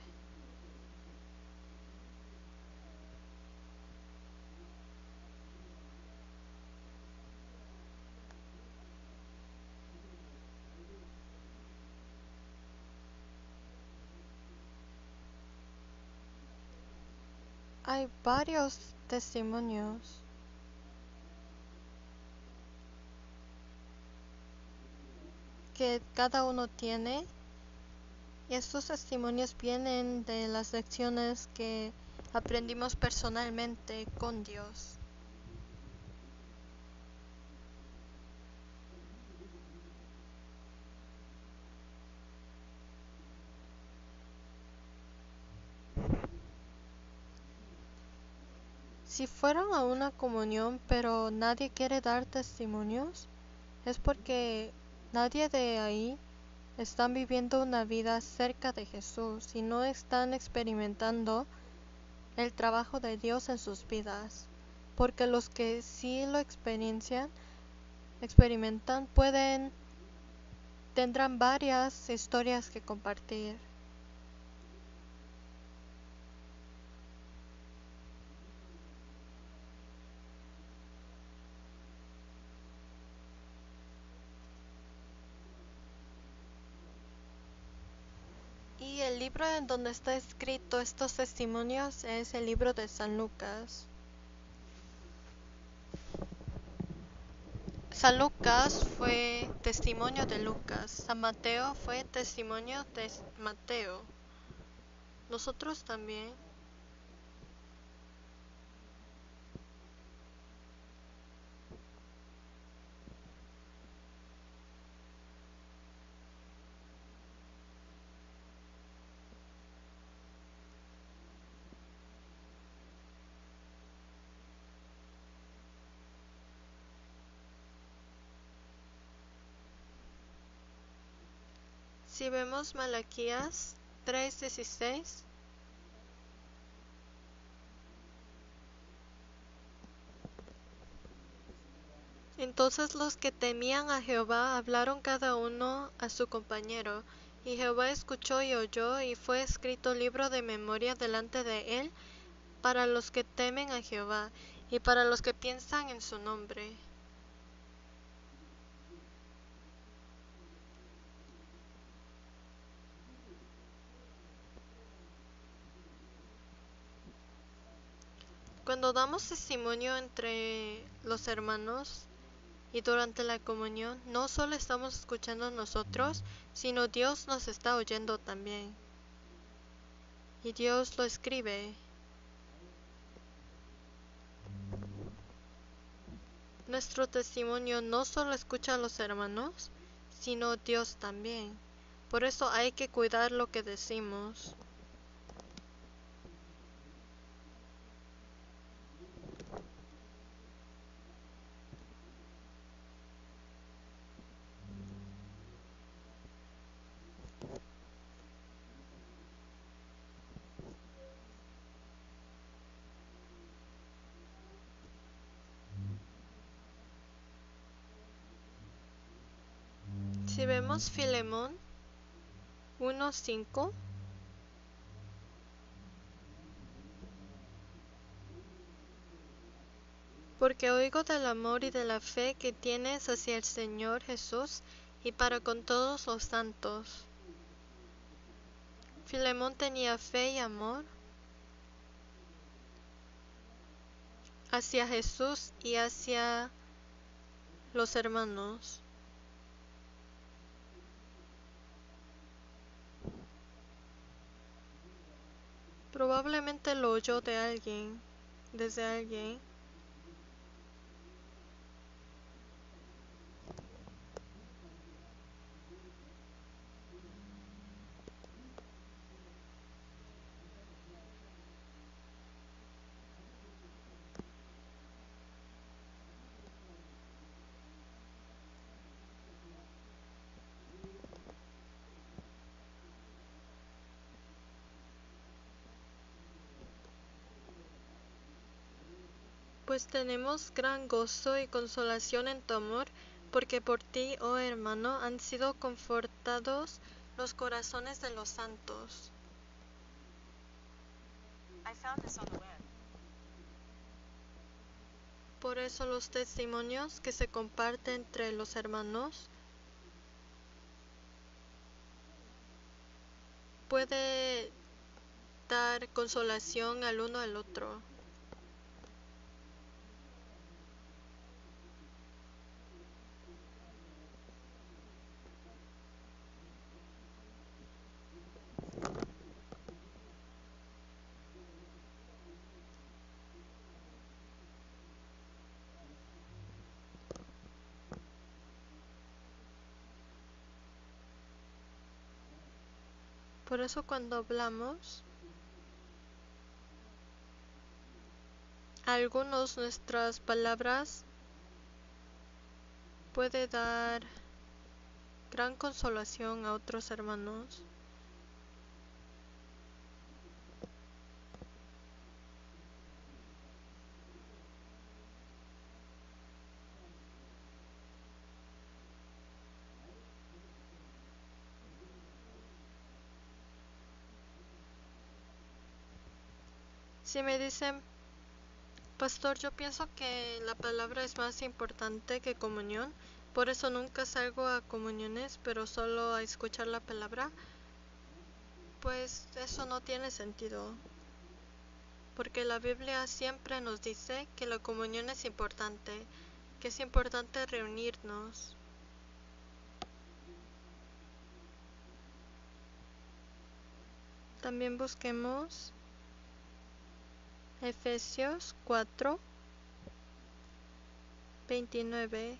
Hay varios testimonios que cada uno tiene y estos testimonios vienen de las lecciones que aprendimos personalmente con Dios. Si fueron a una comunión pero nadie quiere dar testimonios, es porque nadie de ahí están viviendo una vida cerca de Jesús y no están experimentando el trabajo de Dios en sus vidas. Porque los que sí lo experimentan, tendrán varias historias que compartir. Y el libro en donde está escrito estos testimonios es el libro de San Lucas. San Lucas fue testimonio de Lucas. San Mateo fue testimonio de Mateo. Nosotros también. Si vemos Malaquías 3:16, entonces los que temían a Jehová hablaron cada uno a su compañero Y Jehová escuchó y oyó, y fue escrito libro de memoria delante de él para los que temen a Jehová, y para los que piensan en su nombre. Cuando damos testimonio entre los hermanos y durante la comunión, no solo estamos escuchando nosotros, sino Dios nos está oyendo también. Y Dios lo escribe. Nuestro testimonio no solo escucha a los hermanos, sino Dios también. Por eso hay que cuidar lo que decimos. Si vemos Filemón 1:5, porque oigo del amor y de la fe que tienes hacia el Señor Jesús y para con todos los santos. Filemón tenía fe y amor hacia Jesús y hacia los hermanos. Probablemente lo oyó de alguien, desde alguien. Pues tenemos gran gozo y consolación en tu amor, porque por ti, oh hermano, han sido confortados los corazones de los santos. Por eso los testimonios que se comparten entre los hermanos puede dar consolación al uno al otro. Por eso cuando hablamos, algunos nuestras palabras puede dar gran consolación a otros hermanos. Si me dicen, pastor, yo pienso que la palabra es más importante que comunión, por eso nunca salgo a comuniones, pero solo a escuchar la palabra, pues eso no tiene sentido, porque la Biblia siempre nos dice que la comunión es importante, que es importante reunirnos. También busquemos Efesios 4:29.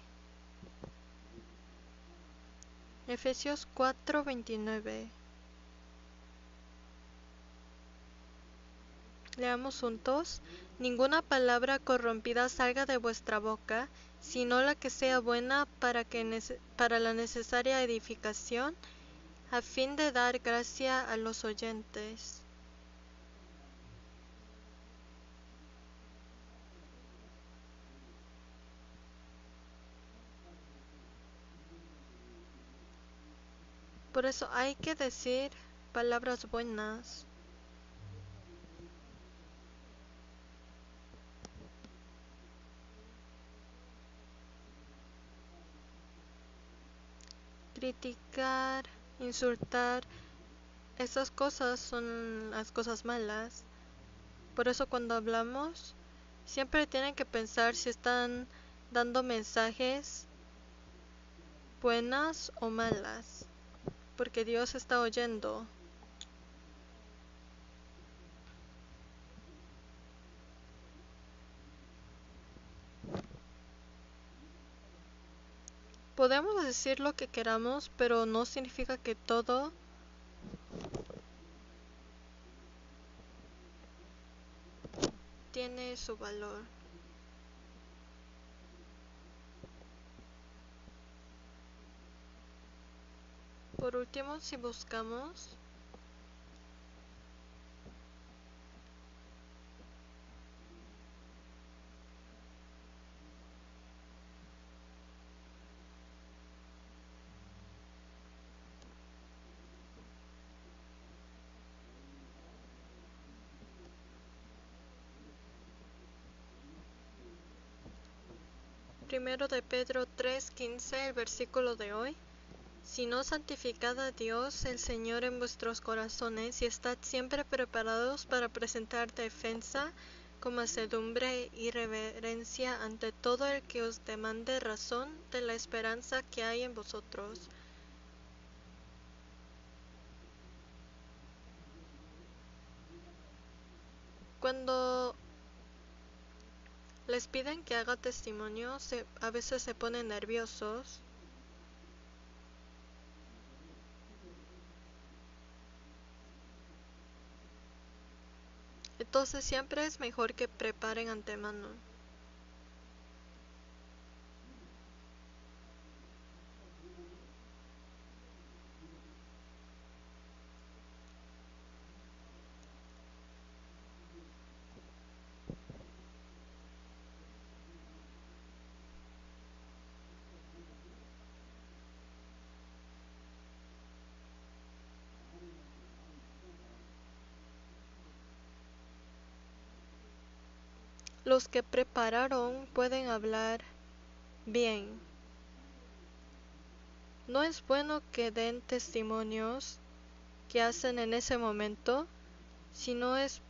Efesios 4:29. Leamos juntos. Ninguna palabra corrompida salga de vuestra boca, sino la que sea buena para la necesaria edificación, a fin de dar gracia a los oyentes. Por eso hay que decir palabras buenas. Criticar, insultar, esas cosas son las cosas malas. Por eso cuando hablamos, siempre tienen que pensar si están dando mensajes buenas o malas, porque Dios está oyendo. Podemos decir lo que queramos, pero no significa que todo tiene su valor. Por último, si buscamos primero de Pedro 3:15, el versículo de hoy, sino santificad a Dios el Señor en vuestros corazones y estad siempre preparados para presentar defensa con mansedumbre y reverencia ante todo el que os demande razón de la esperanza que hay en vosotros. Cuando les piden que haga testimonio, a veces se ponen nerviosos. Entonces siempre es mejor que preparen antemano. Los que prepararon pueden hablar bien. No es bueno que den testimonios que hacen en ese momento, sino es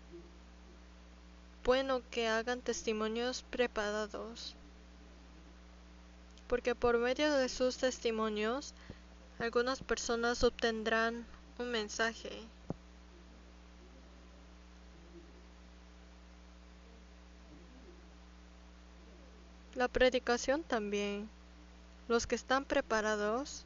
bueno que hagan testimonios preparados, porque por medio de sus testimonios algunas personas obtendrán un mensaje. La predicación también. Los que están preparados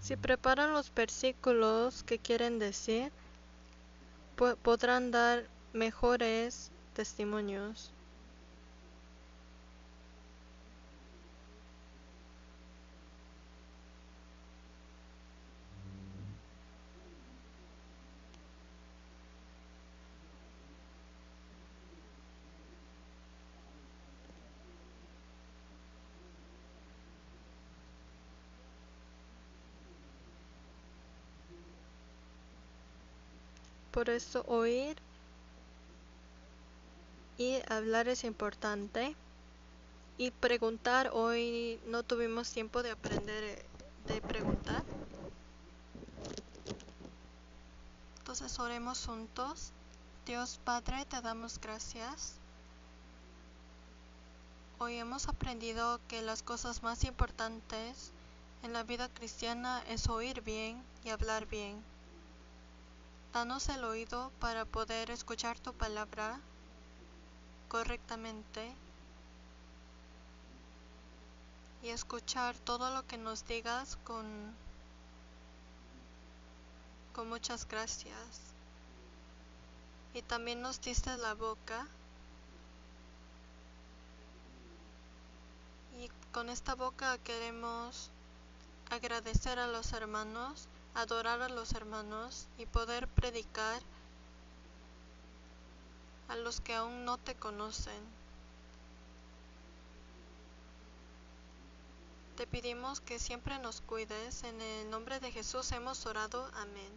si preparan los versículos que quieren decir, podrán dar mejores testimonios. Por eso oír y hablar es importante. Y preguntar, hoy no tuvimos tiempo de aprender de preguntar. Entonces oremos juntos. Dios Padre, te damos gracias. Hoy hemos aprendido que las cosas más importantes en la vida cristiana es oír bien y hablar bien. Danos el oído para poder escuchar tu palabra correctamente y escuchar todo lo que nos digas con muchas gracias. Y también nos diste la boca y con esta boca queremos agradecer a los hermanos, adorar a los hermanos y poder predicar a los que aún no te conocen. Te pedimos que siempre nos cuides. En el nombre de Jesús hemos orado. Amén.